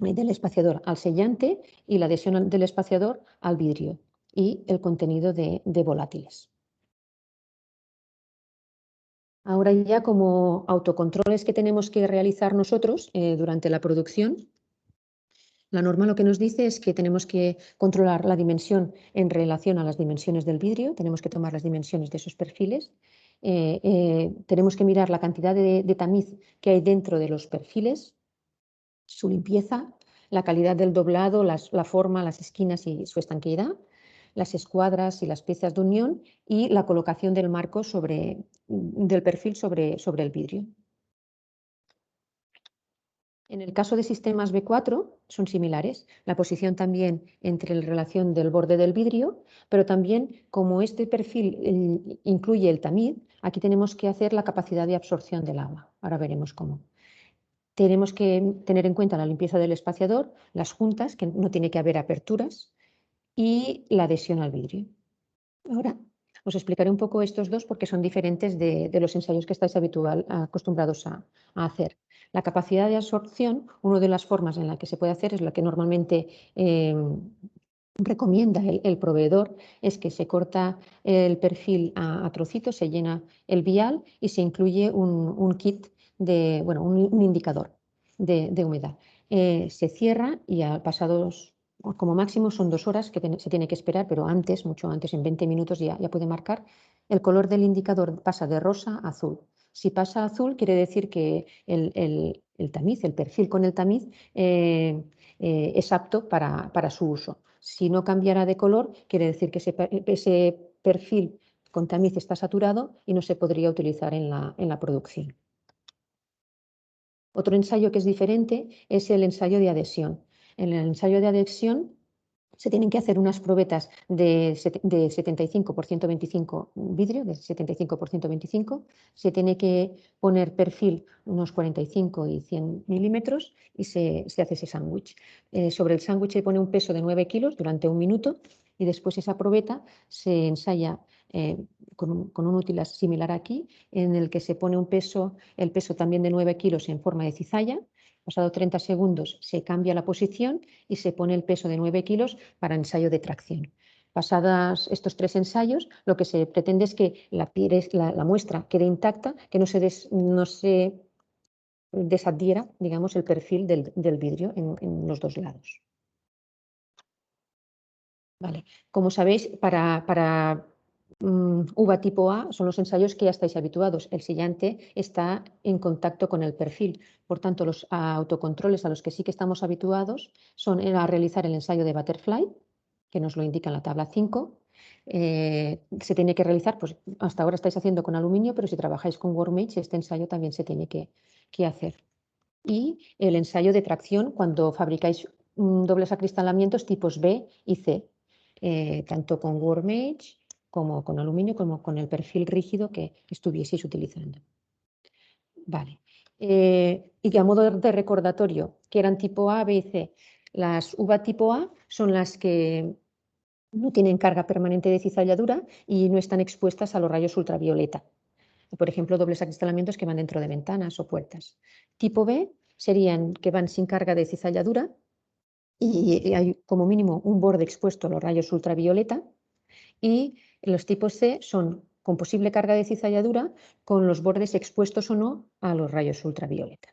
del espaciador al sellante y la adhesión del espaciador al vidrio y el contenido de volátiles. Ahora ya como autocontroles que tenemos que realizar nosotros durante la producción, la norma lo que nos dice es que tenemos que controlar la dimensión en relación a las dimensiones del vidrio, tenemos que tomar las dimensiones de esos perfiles, tenemos que mirar la cantidad de tamiz que hay dentro de los perfiles, su limpieza, la calidad del doblado, la forma, las esquinas y su estanqueidad, las escuadras y las piezas de unión y la colocación del marco del perfil sobre el vidrio. En el caso de sistemas B4 son similares, la posición también entre la relación del borde del vidrio, pero también como este perfil incluye el tamiz, aquí tenemos que hacer la capacidad de absorción del agua. Ahora veremos cómo. Tenemos que tener en cuenta la limpieza del espaciador, las juntas, que no tiene que haber aperturas, y la adhesión al vidrio. Ahora os explicaré un poco estos dos porque son diferentes de los ensayos que estáis acostumbrados a hacer. La capacidad de absorción, una de las formas en la que se puede hacer es la que normalmente recomienda el proveedor, es que se corta el perfil a trocitos, se llena el vial y se incluye un kit, un indicador de humedad. Se cierra y pasados como máximo son 2 horas que se tiene que esperar, pero antes, mucho antes, en 20 minutos ya puede marcar. El color del indicador pasa de rosa a azul. Si pasa a azul, quiere decir que el tamiz, el perfil con el tamiz, es apto para su uso. Si no cambiara de color, quiere decir que ese perfil con tamiz está saturado y no se podría utilizar en la producción. Otro ensayo que es diferente es el ensayo de adhesión. En el ensayo de adhesión se tienen que hacer unas probetas de 75 por 125 vidrio, de 75 por 125. Se tiene que poner perfil unos 45 y 100 milímetros y se hace ese sándwich. Sobre el sándwich se pone un peso de 9 kilos durante 1 minuto y después esa probeta se ensaya con un útil similar aquí, en el que se pone el peso también de 9 kilos en forma de cizalla. Pasado 30 segundos se cambia la posición y se pone el peso de 9 kilos para ensayo de tracción. Pasados estos 3 ensayos, lo que se pretende es que la muestra quede intacta, que no se desadhiera, digamos, el perfil del vidrio en los dos lados. Vale. Como sabéis, para uva tipo A son los ensayos que ya estáis habituados. El sellante está en contacto con el perfil. Por tanto, los autocontroles a los que sí que estamos habituados son a realizar el ensayo de butterfly, que nos lo indica en la tabla 5, Se tiene que realizar, pues hasta ahora estáis haciendo con aluminio, pero si trabajáis con Workmate, este ensayo también se tiene que hacer. Y el ensayo de tracción cuando fabricáis dobles acristalamientos tipos B y C, tanto con Workmate como con aluminio, como con el perfil rígido que estuvieseis utilizando. Vale. Y que a modo de recordatorio, que eran tipo A, B y C. Las uva tipo A son las que no tienen carga permanente de cizalladura y no están expuestas a los rayos ultravioleta. Por ejemplo, dobles acristalamientos que van dentro de ventanas o puertas. Tipo B serían que van sin carga de cizalladura y hay como mínimo un borde expuesto a los rayos ultravioleta. Y los tipos C son con posible carga de cizalladura con los bordes expuestos o no a los rayos ultravioleta.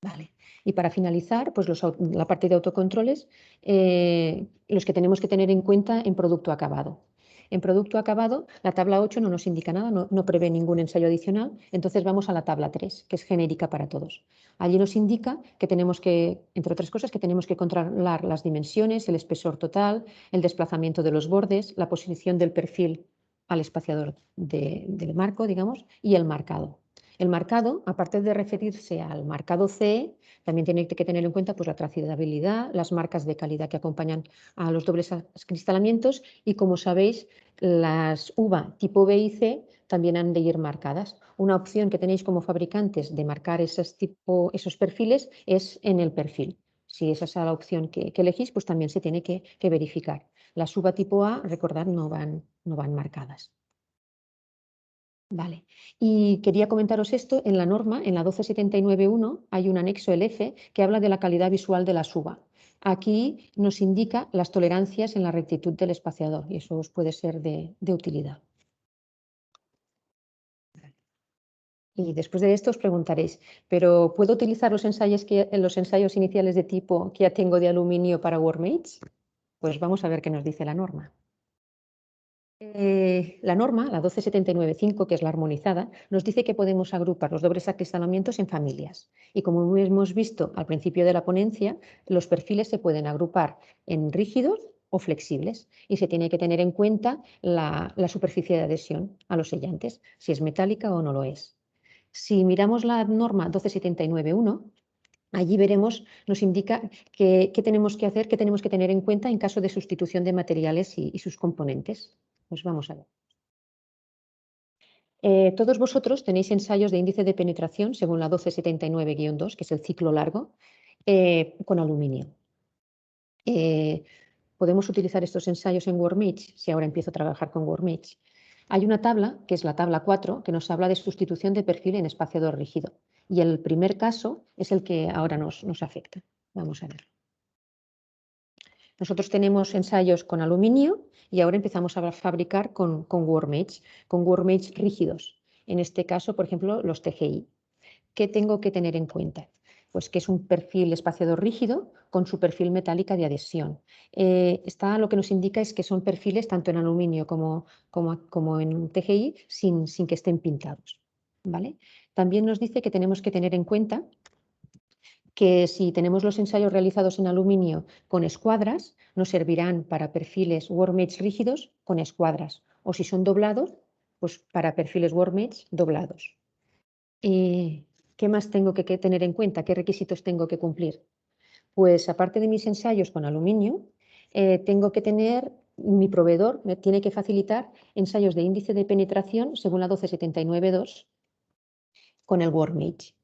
Vale. Y para finalizar, pues la parte de autocontroles, los que tenemos que tener en cuenta en producto acabado. En producto acabado, la tabla 8 no nos indica nada, no prevé ningún ensayo adicional, entonces vamos a la tabla 3, que es genérica para todos. Allí nos indica que tenemos que, entre otras cosas, que tenemos que controlar las dimensiones, el espesor total, el desplazamiento de los bordes, la posición del perfil al espaciador del marco, digamos, y el marcado. El marcado, aparte de referirse al marcado CE, también tiene que tener en cuenta pues, la trazabilidad, las marcas de calidad que acompañan a los dobles acristalamientos y, como sabéis, las uva tipo B y C también han de ir marcadas. Una opción que tenéis como fabricantes de marcar esos perfiles es en el perfil. Si esa es la opción que elegís, pues también se tiene que verificar. Las uva tipo A, recordad, no van marcadas. Vale, y quería comentaros esto, en la norma, en la 12791, hay un anexo, el F, que habla de la calidad visual de la suba. Aquí nos indica las tolerancias en la rectitud del espaciador y eso os puede ser de utilidad. Y después de esto os preguntaréis, ¿pero puedo utilizar los ensayos iniciales de tipo que ya tengo de aluminio para Workmates? Pues vamos a ver qué nos dice la norma. La norma, la 12795, que es la armonizada, nos dice que podemos agrupar los dobles acristalamientos en familias. Y como hemos visto al principio de la ponencia, los perfiles se pueden agrupar en rígidos o flexibles y se tiene que tener en cuenta la superficie de adhesión a los sellantes, si es metálica o no lo es. Si miramos la norma 12791, allí veremos, nos indica qué tenemos que hacer, qué tenemos que tener en cuenta en caso de sustitución de materiales y sus componentes. Pues vamos a ver. Todos vosotros tenéis ensayos de índice de penetración según la 1279-2, que es el ciclo largo, con aluminio. Podemos utilizar estos ensayos en Workmate, si ahora empiezo a trabajar con Workmate. Hay una tabla, que es la tabla 4, que nos habla de sustitución de perfil en espaciador rígido. Y el primer caso es el que ahora nos afecta. Vamos a verlo. Nosotros tenemos ensayos con aluminio y ahora empezamos a fabricar con Workmates rígidos. En este caso, por ejemplo, los TGI. ¿Qué tengo que tener en cuenta? Pues que es un perfil espaciador rígido con su perfil metálica de adhesión. Lo que nos indica es que son perfiles tanto en aluminio como en TGI sin que estén pintados. ¿Vale? También nos dice que tenemos que tener en cuenta que si tenemos los ensayos realizados en aluminio con escuadras, nos servirán para perfiles Workmates rígidos con escuadras, o si son doblados, pues para perfiles Workmates doblados. ¿Qué más tengo que tener en cuenta? ¿Qué requisitos tengo que cumplir? Pues aparte de mis ensayos con aluminio, tengo que tener, mi proveedor me tiene que facilitar ensayos de índice de penetración según la 1279-2 con el Workmate.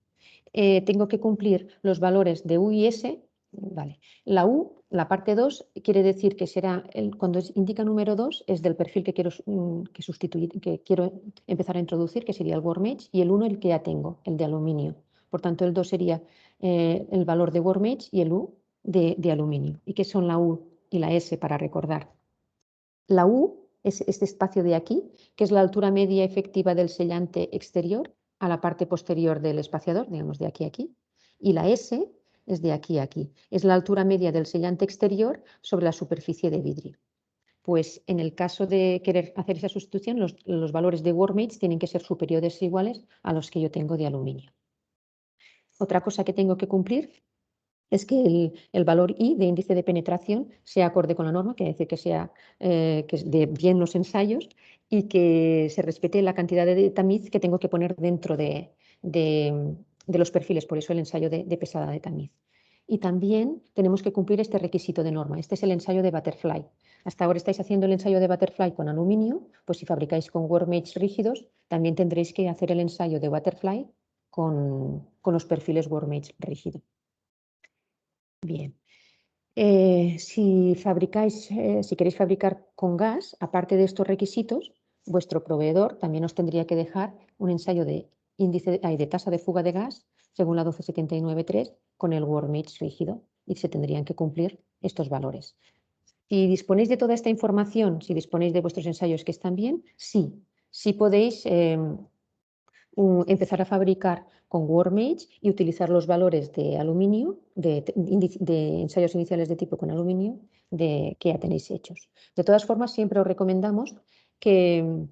Tengo que cumplir los valores de U y S. Vale. La U, la parte 2, quiere decir que será, cuando indica número 2, es del perfil que quiero sustituir, que quiero empezar a introducir, que sería el Workmate, y el 1 el que ya tengo, el de aluminio. Por tanto, el 2 sería el valor de Workmate y el U de aluminio. ¿Y qué son la U y la S para recordar? La U es este espacio de aquí, que es la altura media efectiva del sellante exterior a la parte posterior del espaciador, digamos de aquí a aquí, y la S es de aquí a aquí. Es la altura media del sellante exterior sobre la superficie de vidrio. Pues en el caso de querer hacer esa sustitución, los valores de Workmates tienen que ser superiores o iguales a los que yo tengo de aluminio. Otra cosa que tengo que cumplir es que el valor I de índice de penetración sea acorde con la norma, quiere decir que sea que de bien los ensayos y que se respete la cantidad de tamiz que tengo que poner dentro de los perfiles, por eso el ensayo de pesada de tamiz. Y también tenemos que cumplir este requisito de norma. Este es el ensayo de Butterfly. Hasta ahora estáis haciendo el ensayo de Butterfly con aluminio, pues si fabricáis con workmates rígidos, también tendréis que hacer el ensayo de Butterfly con los perfiles workmates rígidos. Bien. Si queréis fabricar con gas, aparte de estos requisitos, vuestro proveedor también os tendría que dejar un ensayo de tasa de fuga de gas según la 12793 con el workmates rígido y se tendrían que cumplir estos valores. Si disponéis de toda esta información, si disponéis de vuestros ensayos que están bien, sí podéis empezar a fabricar con workmates y utilizar los valores de aluminio, de ensayos iniciales de tipo con aluminio que ya tenéis hechos. De todas formas, siempre os recomendamos que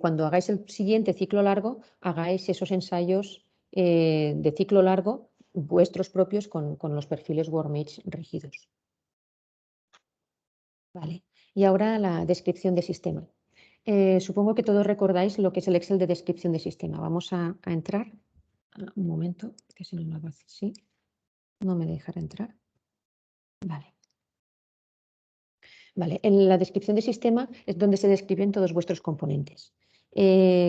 cuando hagáis el siguiente ciclo largo, hagáis esos ensayos de ciclo largo vuestros propios con los perfiles workmates rígidos. Vale. Y ahora la descripción de sistema. Supongo que todos recordáis lo que es el Excel de descripción de sistema. Vamos a entrar. Un momento, que si no lo hago así, no me dejará entrar. Vale. Vale, en la descripción de sistema es donde se describen todos vuestros componentes.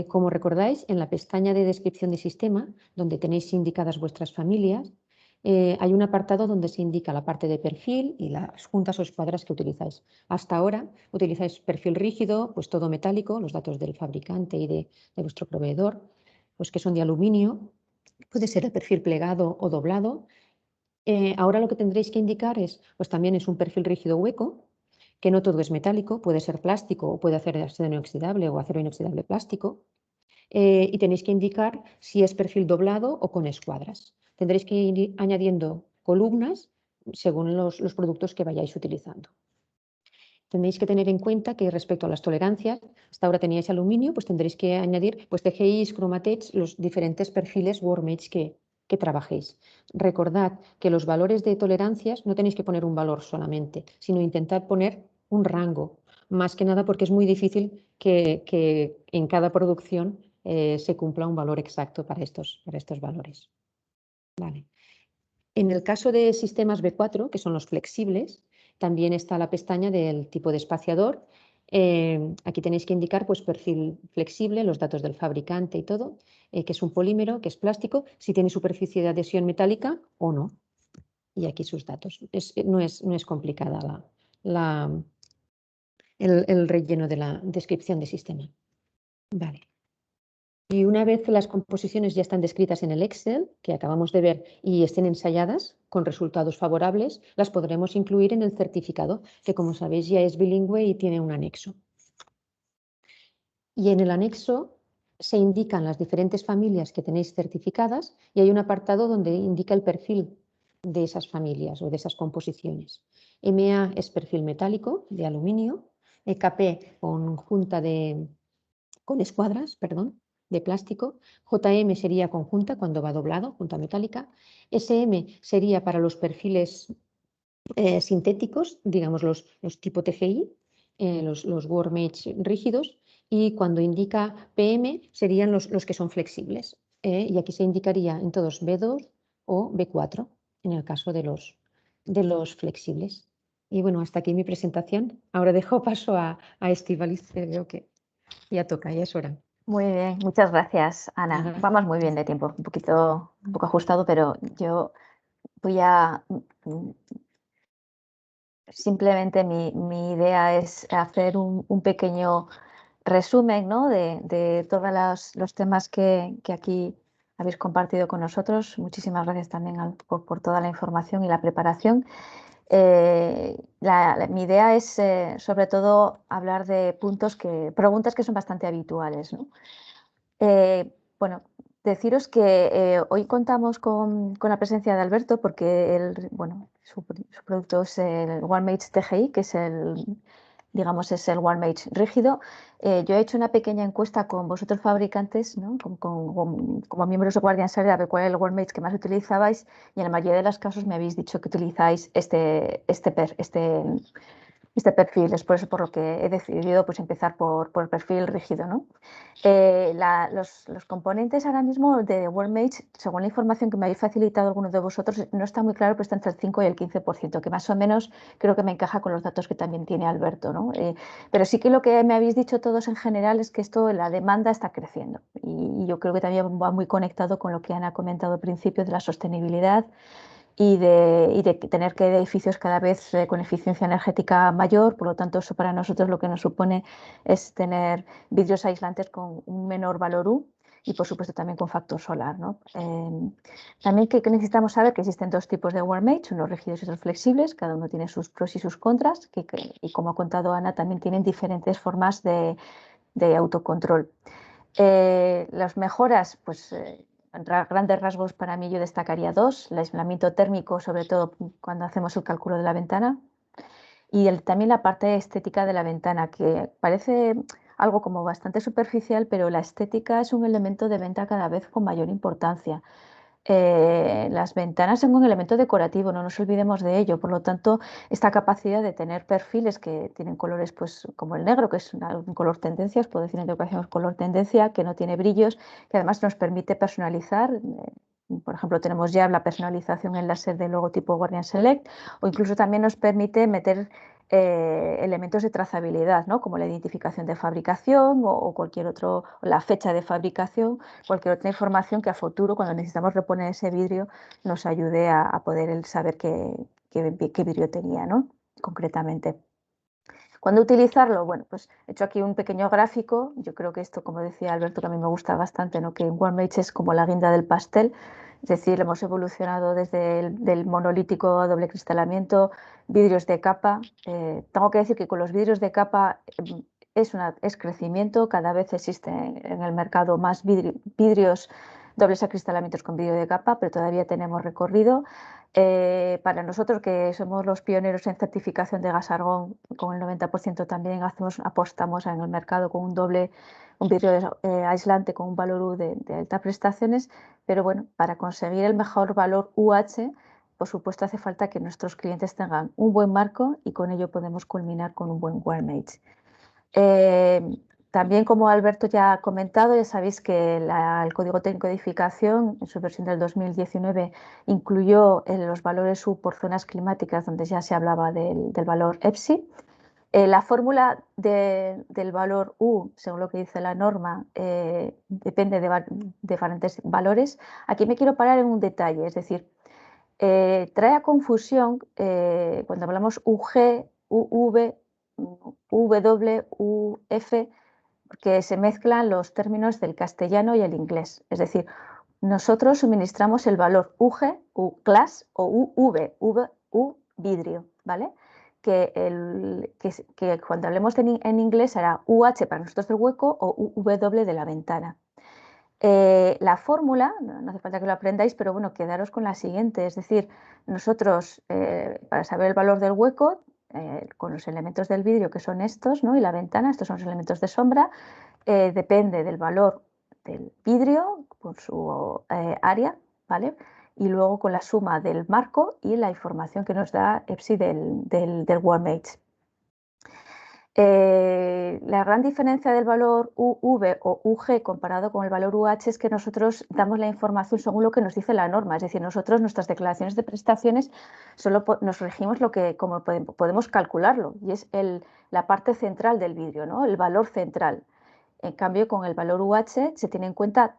Como recordáis, en la pestaña de descripción de sistema, donde tenéis indicadas vuestras familias, hay un apartado donde se indica la parte de perfil y las juntas o escuadras que utilizáis. Hasta ahora utilizáis perfil rígido, pues todo metálico, los datos del fabricante y de vuestro proveedor, pues que son de aluminio. Puede ser el perfil plegado o doblado. Ahora lo que tendréis que indicar pues también es un perfil rígido hueco, que no todo es metálico, puede ser plástico o puede hacer acero inoxidable o acero inoxidable plástico. Y tenéis que indicar si es perfil doblado o con escuadras. Tendréis que ir añadiendo columnas según los productos que vayáis utilizando. Tenéis que tener en cuenta que respecto a las tolerancias, hasta ahora teníais aluminio, pues tendréis que añadir pues, TGIs, Chromatics, los diferentes perfiles workmates que trabajéis. Recordad que los valores de tolerancias no tenéis que poner un valor solamente, sino intentad poner un rango, más que nada porque es muy difícil que en cada producción se cumpla un valor exacto para estos valores. Vale. En el caso de sistemas B4, que son los flexibles, también está la pestaña del tipo de espaciador. Aquí tenéis que indicar pues, perfil flexible, los datos del fabricante y todo, que es un polímero, que es plástico, si tiene superficie de adhesión metálica o no. Y aquí sus datos. No es complicada el relleno de la descripción de sistema. Vale. Y una vez las composiciones ya están descritas en el Excel, que acabamos de ver, y estén ensayadas con resultados favorables, las podremos incluir en el certificado, que como sabéis ya es bilingüe y tiene un anexo. Y en el anexo se indican las diferentes familias que tenéis certificadas y hay un apartado donde indica el perfil de esas familias o de esas composiciones. MA es perfil metálico de aluminio, EKP con escuadras, perdón, de plástico, JM sería conjunta cuando va doblado, junta metálica, SM sería para los perfiles sintéticos, digamos los tipo TGI, los workmates rígidos, y cuando indica PM serían los que son flexibles. Y aquí se indicaría en todos B2 o B4 en el caso de los flexibles. Y bueno, hasta aquí mi presentación. Ahora dejo paso a Estíbaliz, creo que ya toca, ya es hora. Muy bien, muchas gracias, Ana. Ajá. Vamos muy bien de tiempo, un poco ajustado, pero yo voy a... Simplemente mi idea es hacer un pequeño resumen, ¿no? de todos los temas que aquí habéis compartido con nosotros. Muchísimas gracias también por toda la información y la preparación. Mi idea es sobre todo hablar de preguntas que son bastante habituales, ¿no? Bueno, deciros que hoy contamos con la presencia de Alberto porque su producto es el OneMates TGI, que es digamos, es el OneMates rígido. Yo he hecho una pequeña encuesta con vosotros fabricantes, ¿no? Como miembros de Guardian Salary, a ver cuál era el WordMage que más utilizabais, y en la mayoría de los casos me habéis dicho que utilizáis este perfil. Es por eso por lo que he decidido pues, empezar por el perfil rígido, ¿no? Los componentes ahora mismo de WordMage, según la información que me habéis facilitado algunos de vosotros, no está muy claro, pero está entre el 5 y el 15%, que más o menos creo que me encaja con los datos que también tiene Alberto, ¿no? Pero sí que lo que me habéis dicho todos en general es que la demanda está creciendo, y yo creo que también va muy conectado con lo que Ana ha comentado al principio de la sostenibilidad y de tener que edificios cada vez con eficiencia energética mayor. Por lo tanto, eso para nosotros lo que nos supone es tener vidrios aislantes con un menor valor U y, por supuesto, también con factor solar, ¿no? También que necesitamos saber que existen dos tipos de WordMage, unos rígidos y otros flexibles, cada uno tiene sus pros y sus contras, y como ha contado Ana, también tienen diferentes formas de autocontrol. Las mejoras, pues grandes rasgos para mí yo destacaría dos: el aislamiento térmico, sobre todo cuando hacemos el cálculo de la ventana, y también la parte estética de la ventana, que parece algo como bastante superficial, pero la estética es un elemento de venta cada vez con mayor importancia. Las ventanas son un elemento decorativo, no nos olvidemos de ello. Por lo tanto, esta capacidad de tener perfiles que tienen colores, pues como el negro, que es un color tendencia, os puedo decir en educación color tendencia, que no tiene brillos, que además nos permite personalizar. Por ejemplo, tenemos ya la personalización en láser del logotipo Guardian Select, o incluso también nos permite meter elementos de trazabilidad, ¿no? Como la identificación de fabricación o cualquier otro, la fecha de fabricación, cualquier otra información que a futuro, cuando necesitamos reponer ese vidrio, nos ayude a poder saber qué vidrio tenía, ¿no? Concretamente. ¿Cuándo utilizarlo? Bueno, pues he hecho aquí un pequeño gráfico. Yo creo que esto, como decía Alberto, que a mí me gusta bastante, ¿no? Que en WordMage es como la guinda del pastel. Es decir, hemos evolucionado desde el monolítico a doble cristalamiento, vidrios de capa. Tengo que decir que con los vidrios de capa es crecimiento. Cada vez existen en el mercado más vidrios dobles acristalamientos con vidrio de capa, pero todavía tenemos recorrido. Para nosotros, que somos los pioneros en certificación de gas argón, con el 90% también apostamos en el mercado con un vidrio aislante con un valor U de altas prestaciones, pero bueno, para conseguir el mejor valor UH, por supuesto hace falta que nuestros clientes tengan un buen marco, y con ello podemos culminar con un buen WordMage. También, como Alberto ya ha comentado, ya sabéis que el Código Técnico de Edificación, en su versión del 2019, incluyó los valores U por zonas climáticas, donde ya se hablaba del valor EPSI. La fórmula del valor U, según lo que dice la norma, depende de diferentes valores. Aquí me quiero parar en un detalle, es decir, trae a confusión cuando hablamos UG, UV, W, UF, porque se mezclan los términos del castellano y el inglés. Es decir, nosotros suministramos el valor UG, U class, o UV, U vidrio, ¿vale? Que cuando hablemos en inglés será UH para nosotros del hueco o UW de la ventana. La fórmula, no hace falta que lo aprendáis, pero bueno, quedaros con la siguiente. Es decir, nosotros, para saber el valor del hueco, con los elementos del vidrio, que son estos, ¿no? Y la ventana, estos son los elementos de sombra, depende del valor del vidrio por su área, ¿vale? Y luego con la suma del marco y la información que nos da EPSI del WordMage. La gran diferencia del valor UV o UG comparado con el valor UH es que nosotros damos la información según lo que nos dice la norma. Es decir, nosotros, nuestras declaraciones de prestaciones, solo nos regimos como podemos calcularlo, y es la parte central del vidrio, ¿no? El valor central. En cambio, con el valor UH se tiene en cuenta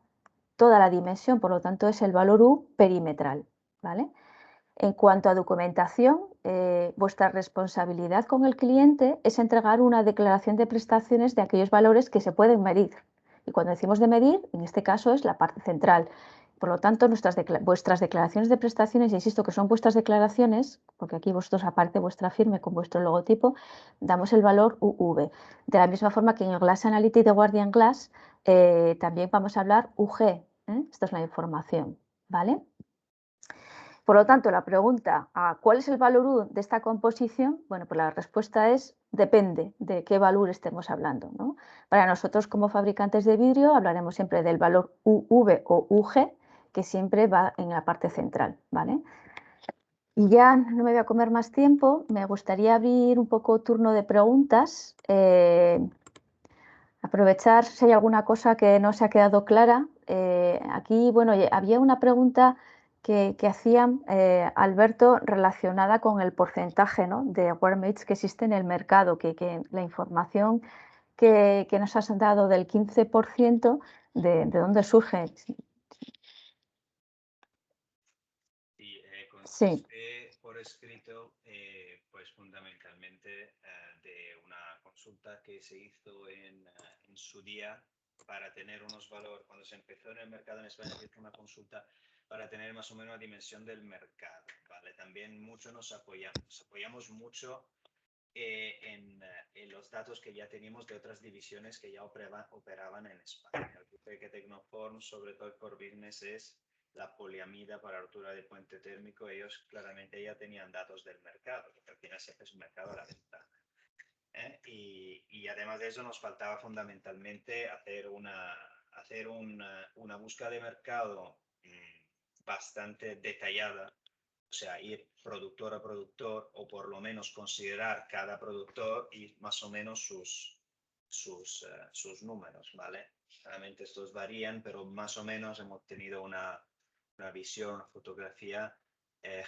toda la dimensión, por lo tanto es el valor U perimetral, ¿vale? En cuanto a documentación, vuestra responsabilidad con el cliente es entregar una declaración de prestaciones de aquellos valores que se pueden medir. Y cuando decimos de medir, en este caso es la parte central. Por lo tanto, vuestras declaraciones de prestaciones, insisto que son vuestras declaraciones, porque aquí vosotros, aparte vuestra firma con vuestro logotipo, damos el valor UV. De la misma forma que en el Glass Analytics de Guardian Glass también vamos a hablar UG. Esta es la información, ¿vale? Por lo tanto, la pregunta ¿cuál es el valor U de esta composición? Bueno, pues la respuesta es depende de qué valor estemos hablando, ¿no? Para nosotros como fabricantes de vidrio hablaremos siempre del valor UV o UG, que siempre va en la parte central, ¿vale? Y ya no me voy a comer más tiempo, me gustaría abrir un poco turno de preguntas, aprovechar si hay alguna cosa que no se ha quedado clara. Aquí, bueno, había una pregunta que hacía Alberto relacionada con el porcentaje, ¿no?, de wearmates que existe en el mercado, que la información que nos has dado del 15%, ¿de dónde surge? Sí. Por escrito, pues fundamentalmente de una consulta que se hizo en su día para tener unos valores, cuando se empezó en el mercado en España, se hizo una consulta para tener más o menos una dimensión del mercado, ¿vale? También nos apoyamos mucho en los datos que ya teníamos de otras divisiones que ya operaban en España. El que Tecnoform, sobre todo por business, es la poliamida para altura de puente térmico. Ellos claramente ya tenían datos del mercado, porque al final siempre es un mercado a la ventana. Y además de eso nos faltaba fundamentalmente hacer una búsqueda de mercado bastante detallada. O sea, ir productor a productor o por lo menos considerar cada productor y más o menos sus números, ¿vale? Claramente estos varían, pero más o menos hemos tenido una visión, una fotografía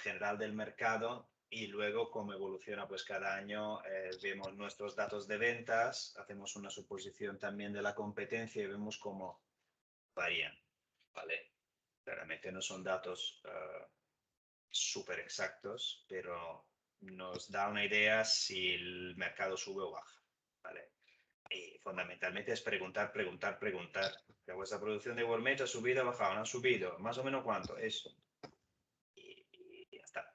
general del mercado y luego cómo evoluciona pues cada año. Vemos nuestros datos de ventas, hacemos una suposición también de la competencia y vemos cómo varían, ¿vale? Claramente no son datos súper exactos, pero nos da una idea si el mercado sube o baja, ¿vale? Y fundamentalmente es preguntar. ¿Que vuestra producción de Wormate ha subido o bajado? ¿No ha subido? ¿Más o menos cuánto? Eso. Y ya está.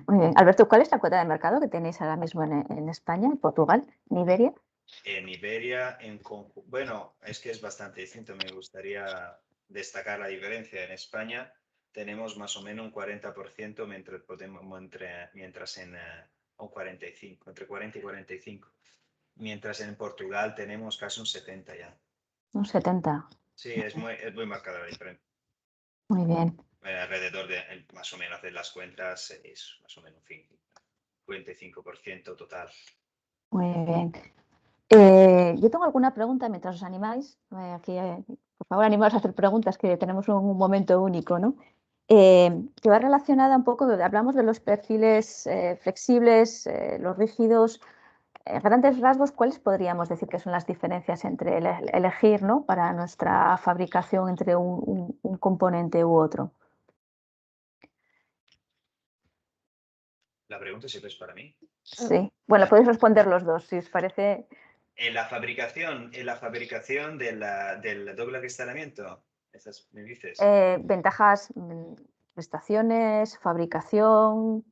Muy bien. Alberto, ¿cuál es la cuota de mercado que tenéis ahora mismo en España, en Portugal, en Iberia? En Iberia, bueno, es que es bastante distinto. Me gustaría destacar la diferencia. En España tenemos más o menos un 40%, mientras en un 45, entre 40 y 45. Mientras en Portugal tenemos casi un 70 ya. Un 70. Sí, es muy marcada la diferencia. Muy bien. Alrededor de, más o menos, hacer las cuentas, es más o menos un 55% total. Muy bien. Yo tengo alguna pregunta mientras os animáis. Aquí, por favor, animaos a hacer preguntas, que tenemos un momento único, ¿no? Que va relacionada un poco, hablamos de los perfiles flexibles, los rígidos. Grandes rasgos, ¿cuáles podríamos decir que son las diferencias entre elegir, ¿no?, para nuestra fabricación entre un componente u otro? La pregunta siempre es para mí. Sí. Bueno, podéis responder los dos, si os parece. En la fabricación del doble acristalamiento, ¿esas me dices? Ventajas, prestaciones, fabricación,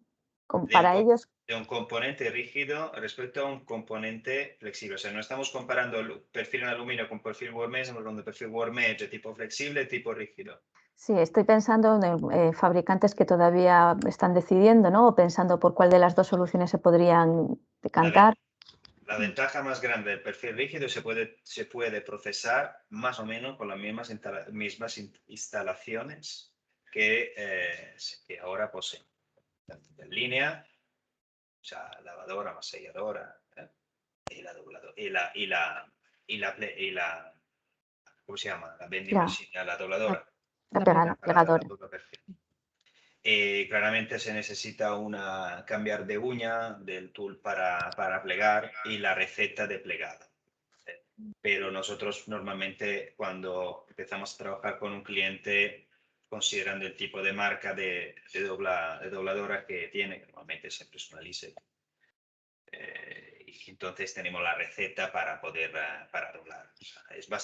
para ellos. De un componente rígido respecto a un componente flexible. O sea, no estamos comparando el perfil en aluminio con perfil Wormage, estamos hablando de perfil Wormage de tipo flexible, tipo rígido. Sí, estoy pensando en fabricantes que todavía están decidiendo, ¿no?, o pensando por cuál de las dos soluciones se podrían decantar. La ventaja más grande del perfil rígido se puede procesar más o menos con las mismas instalaciones que ahora poseen. En línea, o sea, lavadora, amasilladora, y la dobladora, ¿cómo se llama? La vending machine, la dobladora. La plegadora. Claramente se necesita cambiar de uña del tool para plegar y la receta de plegado. Pero nosotros normalmente cuando empezamos a trabajar con un cliente, considerando el tipo de marca de dobladora que tiene, que normalmente siempre es una Lisec, y entonces tenemos la receta para poder para doblar. O sea,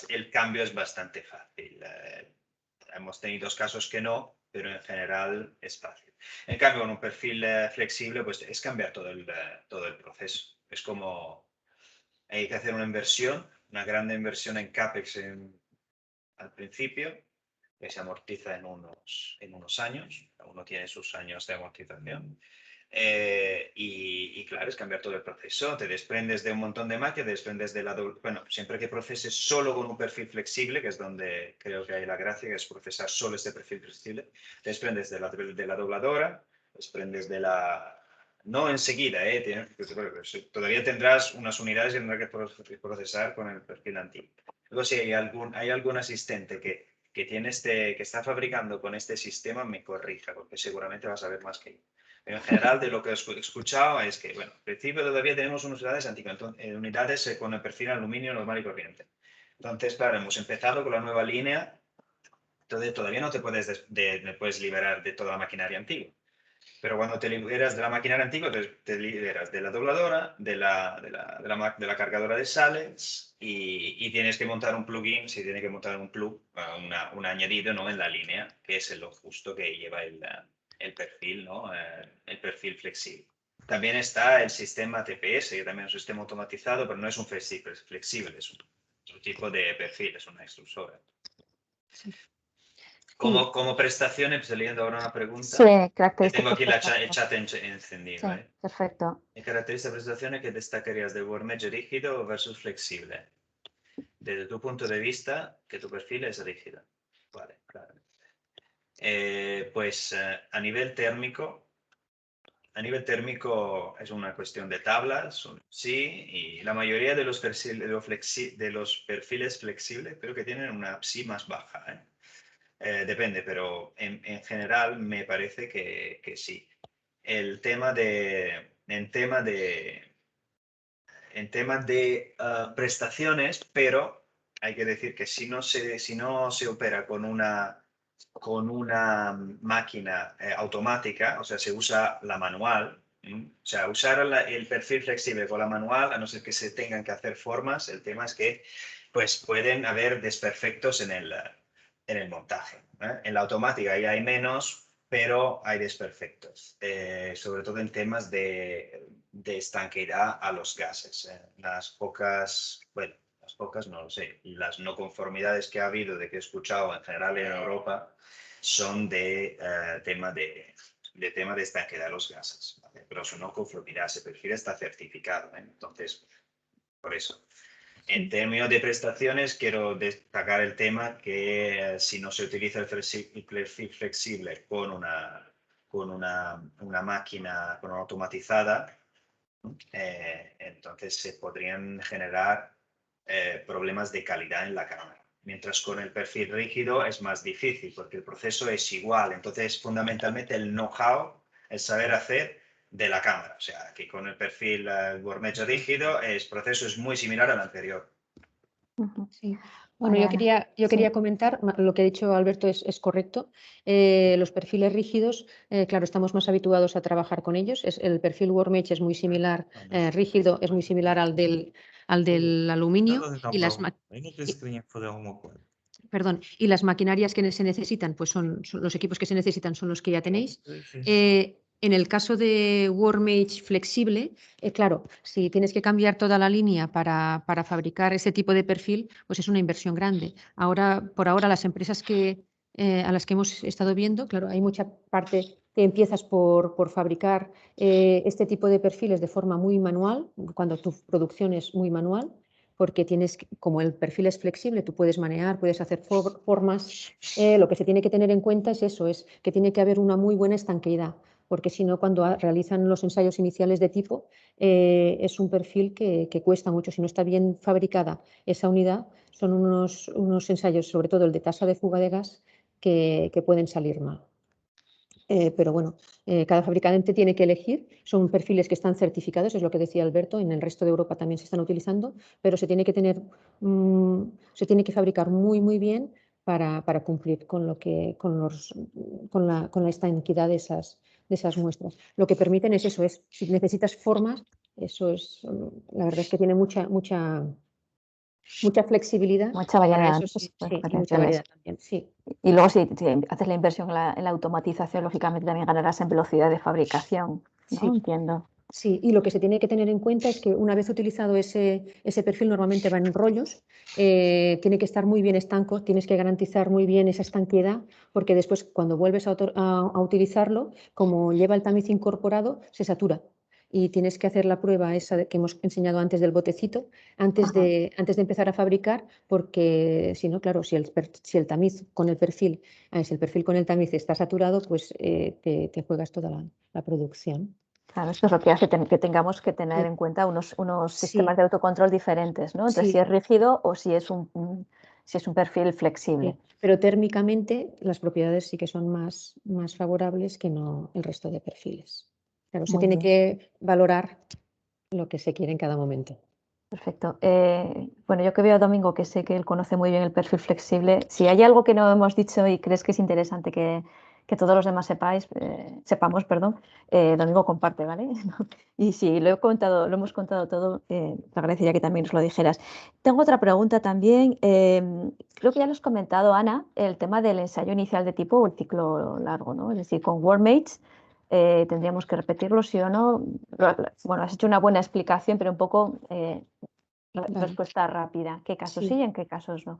el cambio es bastante fácil. Hemos tenido casos que no, pero en general es fácil. En cambio, con un perfil flexible, pues es cambiar todo el proceso. Es como hay que hacer una grande inversión en CAPEX al principio, que se amortiza en unos años, uno tiene sus años de amortización. Y claro, es cambiar todo el proceso, te desprendes de un montón de máquina, te desprendes de la bueno, siempre que proceses solo con un perfil flexible, que es donde creo que hay la gracia, que es procesar solo este perfil flexible, te desprendes de la dobladora, te desprendes de la... No enseguida, todavía tendrás unas unidades que tendrás que procesar con el perfil antiguo. Luego, si hay algún asistente que tiene que está fabricando con este sistema, me corrija, porque seguramente vas a ver más que yo. Pero en general, de lo que he escuchado es que, bueno, al principio todavía tenemos unidades antiguas, unidades con el perfil aluminio normal y corriente. Entonces, claro, hemos empezado con la nueva línea, entonces todavía no te puedes liberar de toda la maquinaria antigua. Pero cuando te liberas de la maquinaria antigua, te liberas de la dobladora, de la cargadora de sales y tienes que montar un plugin, si tienes que montar un plug, un añadido, ¿no?, en la línea, que es lo justo que lleva el perfil, ¿no? El perfil flexible. También está el sistema TPS, que también es un sistema automatizado, pero no es un flexible, es otro tipo de perfil, es una extrusora. Sí. Como prestación, estoy leyendo ahora una pregunta. Sí, Que características. tengo aquí el chat encendido. Sí, perfecto. ¿Qué características de prestaciones que destacarías del workbench rígido versus flexible? Desde tu punto de vista, que tu perfil es rígido. Vale, claro. Pues a nivel térmico es una cuestión de tablas, sí, y la mayoría de los perfiles flexibles creo que tienen una psi más baja, ¿eh? Depende, pero en general me parece que sí. En tema de prestaciones, pero hay que decir que si no se opera con una máquina automática, o sea, se usa la manual, o sea, usar el perfil flexible con la manual, a no ser que se tengan que hacer formas, el tema es que pues pueden haber desperfectos en el montaje, ¿eh? En la automática ya hay menos, pero hay desperfectos, sobre todo en temas de estanqueidad a los gases. Las pocas no lo sé, las no conformidades que ha habido, de que he escuchado en general en Europa, son de tema de estanqueidad a los gases, ¿vale? Pero su no conformidad, ese perfil está certificado, ¿eh? Entonces, por eso. En términos de prestaciones, quiero destacar el tema que si no se utiliza el perfil flexible con una máquina automatizada, entonces se podrían generar problemas de calidad en la cámara. Mientras con el perfil rígido es más difícil porque el proceso es igual. Entonces, fundamentalmente el know-how, el saber hacer de la cámara. O sea, que con el perfil workbench rígido el proceso es muy similar al anterior. Sí. Bueno, yo quería comentar, lo que ha dicho Alberto es correcto. Los perfiles rígidos, claro, estamos más habituados a trabajar con ellos. El perfil workbench es muy similar, rígido, es muy similar al del aluminio. Y las maquinarias que se necesitan, pues son los equipos que se necesitan son los que ya tenéis. En el caso de workbench flexible, claro, si tienes que cambiar toda la línea para fabricar ese tipo de perfil, pues es una inversión grande. Por ahora, las empresas a las que hemos estado viendo, claro, hay mucha parte que empiezas por fabricar este tipo de perfiles de forma muy manual, cuando tu producción es muy manual, porque como el perfil es flexible, tú puedes manejar, puedes hacer formas. Lo que se tiene que tener en cuenta es eso, es que tiene que haber una muy buena estanqueidad, porque si no, cuando realizan los ensayos iniciales de tipo, es un perfil que cuesta mucho. Si no está bien fabricada esa unidad, son unos ensayos, sobre todo el de tasa de fuga de gas, que pueden salir mal. Pero bueno, cada fabricante tiene que elegir, son perfiles que están certificados, es lo que decía Alberto, en el resto de Europa también se están utilizando, pero se tiene que fabricar muy, muy bien para cumplir con la estanqueidad de esas muestras. Lo que permiten es eso, si necesitas formas, eso es, la verdad es que tiene mucha flexibilidad. Mucha variedad. Y mucha variedad también, sí. Y luego si haces la inversión en la automatización, lógicamente también ganarás en velocidad de fabricación, ¿no? Sí. Entiendo. Sí, y lo que se tiene que tener en cuenta es que una vez utilizado ese perfil, normalmente va en rollos, tiene que estar muy bien estanco, tienes que garantizar muy bien esa estanqueidad, porque después cuando vuelves a utilizarlo, como lleva el tamiz incorporado, se satura. Y tienes que hacer la prueba esa que hemos enseñado antes del botecito, antes de empezar a fabricar, porque si no, claro, si el tamiz con el perfil, si el perfil con el tamiz está saturado, pues te juegas toda la producción. Claro, esto es lo que hace que tengamos que tener en cuenta unos sistemas de autocontrol diferentes, ¿no? Entre si es rígido o si es un perfil flexible. Sí, pero térmicamente las propiedades sí que son más favorables que no el resto de perfiles. Claro, se Muy tiene bien. que valorar lo que se quiere en cada momento. Perfecto. Bueno, yo que veo a Domingo, que sé que él conoce muy bien el perfil flexible, si hay algo que no hemos dicho y crees que es interesante que todos los demás sepamos, Domingo comparte, ¿vale? Y si lo hemos contado todo, te agradecería que también nos lo dijeras. Tengo otra pregunta también. Creo que ya lo has comentado, Ana, el tema del ensayo inicial de tipo o el ciclo largo, ¿no? Es decir, con WordMates tendríamos que repetirlo, sí o no. Bueno, has hecho una buena explicación, pero un poco respuesta rápida. ¿Qué casos sí y en qué casos no?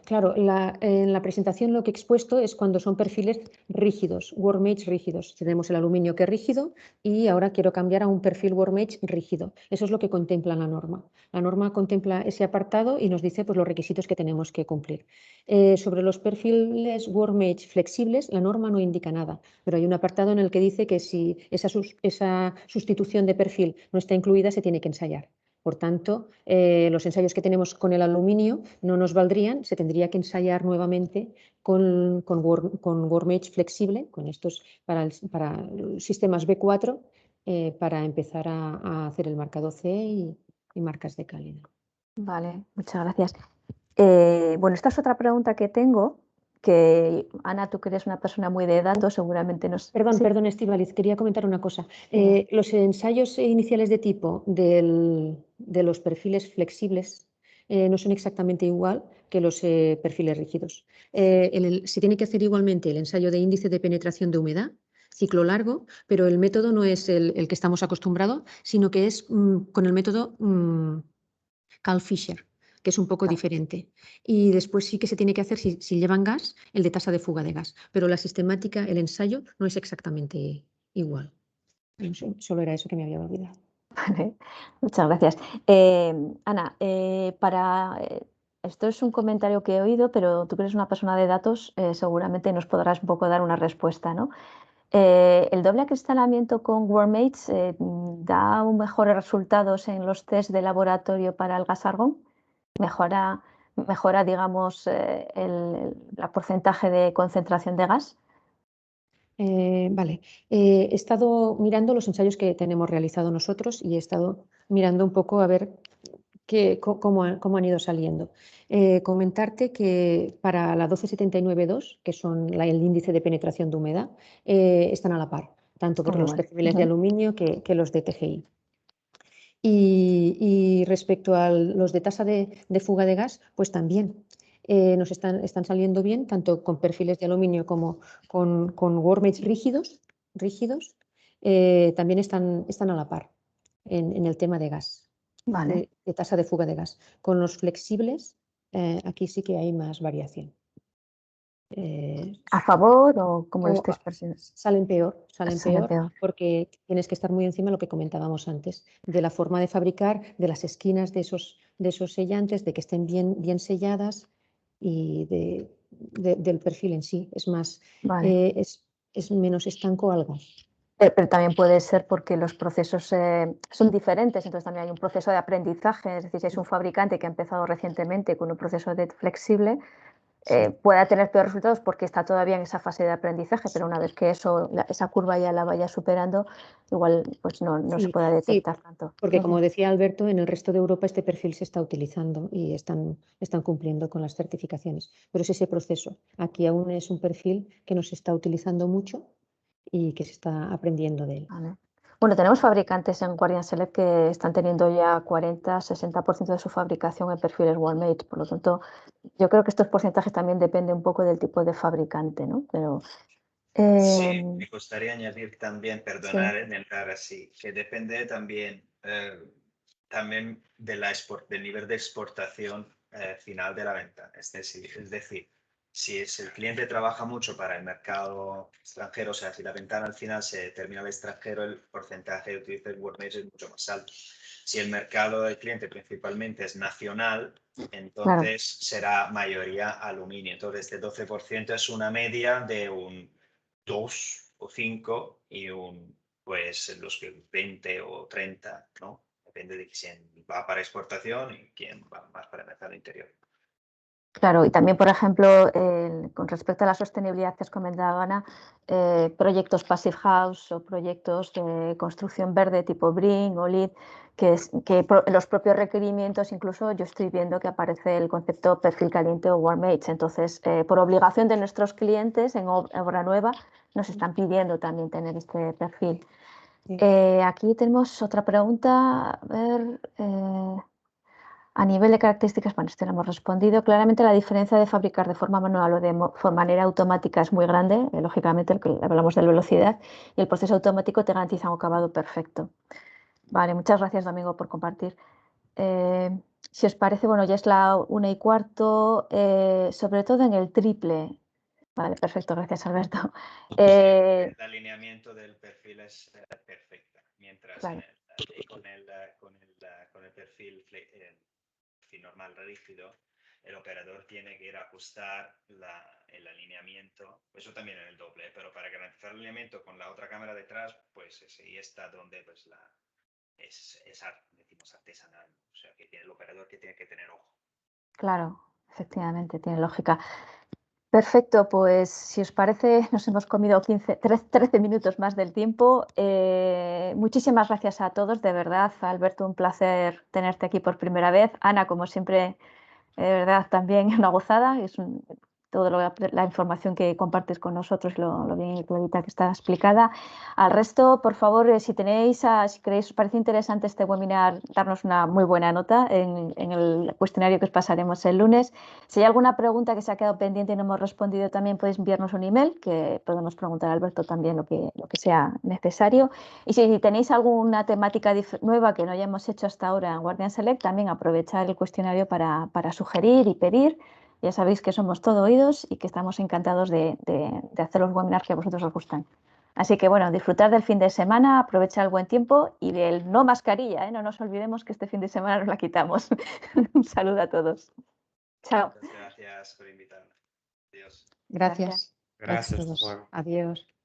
Claro, en la presentación lo que he expuesto es cuando son perfiles rígidos, WordMates rígidos. Tenemos el aluminio que es rígido y ahora quiero cambiar a un perfil WordMates rígido. Eso es lo que contempla la norma. La norma contempla ese apartado y nos dice pues, los requisitos que tenemos que cumplir. Sobre los perfiles WordMates flexibles, la norma no indica nada, pero hay un apartado en el que dice que si esa sustitución de perfil no está incluida, se tiene que ensayar. Por tanto, los ensayos que tenemos con el aluminio no nos valdrían, se tendría que ensayar nuevamente con WordMates flexible, con estos para sistemas B4, para empezar a hacer el marcado C y marcas de calidad. Vale, muchas gracias. Bueno, esta es otra pregunta que tengo, que Ana, tú que eres una persona muy de datos, seguramente nos... Perdón, Estíbaliz, quería comentar una cosa. Los ensayos iniciales de tipo de los perfiles flexibles no son exactamente igual que los perfiles rígidos. Se tiene que hacer igualmente el ensayo de índice de penetración de humedad, ciclo largo, pero el método no es el que estamos acostumbrados, sino que es con el método Carl-Fisher, que es un poco diferente. Y después sí que se tiene que hacer, si llevan gas, el de tasa de fuga de gas. Pero la sistemática, el ensayo, no es exactamente igual. Solo era eso que me había olvidado. Vale, muchas gracias. Ana, esto es un comentario que he oído, pero tú que eres una persona de datos, seguramente nos podrás un poco dar una respuesta, ¿no? ¿El doble acristalamiento con WordMates da mejores resultados en los test de laboratorio para el gas argón? ¿Mejora, digamos, el porcentaje de concentración de gas? Vale, he estado mirando los ensayos que tenemos realizado nosotros y he estado mirando un poco a ver cómo han ido saliendo. Comentarte que para la 12792, que son el índice de penetración de humedad, están a la par, tanto por los perfiles de aluminio que los de TGI. Y respecto a los de tasa de fuga de gas, pues también nos están saliendo bien, tanto con perfiles de aluminio como con WordMates rígidos, también están a la par en el tema de gas. Vale. De tasa de fuga de gas. Con los flexibles, aquí sí que hay más variación. ¿A favor o como lo estáis percibiendo? Salen peor, porque tienes que estar muy encima de lo que comentábamos antes, de la forma de fabricar, de las esquinas de esos sellantes, de que estén bien selladas y del perfil en sí. Es más, es menos estanco algo. Pero también puede ser porque los procesos son diferentes, entonces también hay un proceso de aprendizaje, es decir, si es un fabricante que ha empezado recientemente con un proceso de flexible, pueda tener peores resultados porque está todavía en esa fase de aprendizaje, pero una vez que esa curva ya la vaya superando, igual pues no se pueda detectar tanto. Porque como decía Alberto, en el resto de Europa este perfil se está utilizando y están cumpliendo con las certificaciones, pero es ese proceso. Aquí aún es un perfil que no se está utilizando mucho y que se está aprendiendo de él. Vale. Bueno, tenemos fabricantes en Guardian Select que están teniendo ya 40-60% de su fabricación en perfiles WordMates, por lo tanto, yo creo que estos porcentajes también dependen un poco del tipo de fabricante, ¿no? Pero Sí, me gustaría añadir también, perdonar en entrar así, que depende también, también de del nivel de exportación final de la venta. Es decir, si el cliente trabaja mucho para el mercado extranjero, o sea, si la ventana al final se termina al extranjero, el porcentaje de utilización de WordMage es mucho más alto. Si el mercado del cliente principalmente es nacional, entonces será mayoría aluminio. Entonces, este 12% es una media de un 2 o 5 y pues los que 20 o 30, ¿no? Depende de quién va para exportación y quién va más para el mercado interior. Claro, y también, por ejemplo, con respecto a la sostenibilidad que has comentado, Ana, proyectos Passive House o proyectos de construcción verde tipo BRIN o LEED, que los propios requerimientos, incluso yo estoy viendo que aparece el concepto perfil caliente o warm age. Entonces, por obligación de nuestros clientes en obra nueva, nos están pidiendo también tener este perfil. Aquí tenemos otra pregunta. A ver. A nivel de características, bueno, esto lo hemos respondido. Claramente la diferencia de fabricar de forma manual o de manera automática es muy grande. Lógicamente, hablamos de la velocidad y el proceso automático te garantiza un acabado perfecto. Vale, muchas gracias, Domingo, por compartir. Si os parece, bueno, ya es la 1:15, sobre todo en el triple. Vale, perfecto, gracias, Alberto. El alineamiento del perfil es perfecta, mientras Claro. con el perfil normal rígido, el operador tiene que ir a ajustar el alineamiento, eso también en el doble, pero para garantizar el alineamiento con la otra cámara detrás, pues ahí está donde pues decimos artesanal, o sea que tiene el operador que tiene que tener ojo. Claro, efectivamente, tiene lógica. Perfecto, pues si os parece, nos hemos comido 13 minutos más del tiempo. Muchísimas gracias a todos, de verdad. Alberto, un placer tenerte aquí por primera vez. Ana, como siempre, de verdad también una gozada. Toda la información que compartes con nosotros, lo bien y clarita que está explicada. Al resto, por favor, si creéis, os parece interesante este webinar, darnos una muy buena nota en el cuestionario que os pasaremos el lunes. Si hay alguna pregunta que se ha quedado pendiente y no hemos respondido, también podéis enviarnos un email, que podemos preguntar a Alberto también lo que sea necesario. Y si tenéis alguna temática nueva que no hayamos hecho hasta ahora en Guardian Select, también aprovechar el cuestionario para sugerir y pedir. Ya sabéis que somos todo oídos y que estamos encantados de hacer los webinars que a vosotros os gustan. Así que bueno, disfrutar del fin de semana, aprovechar el buen tiempo y del no mascarilla, ¿eh? No nos olvidemos que este fin de semana nos la quitamos. Un saludo a todos. Chao. Muchas gracias por invitarme. Adiós. Gracias. Gracias, a todos. hasta luego. Adiós.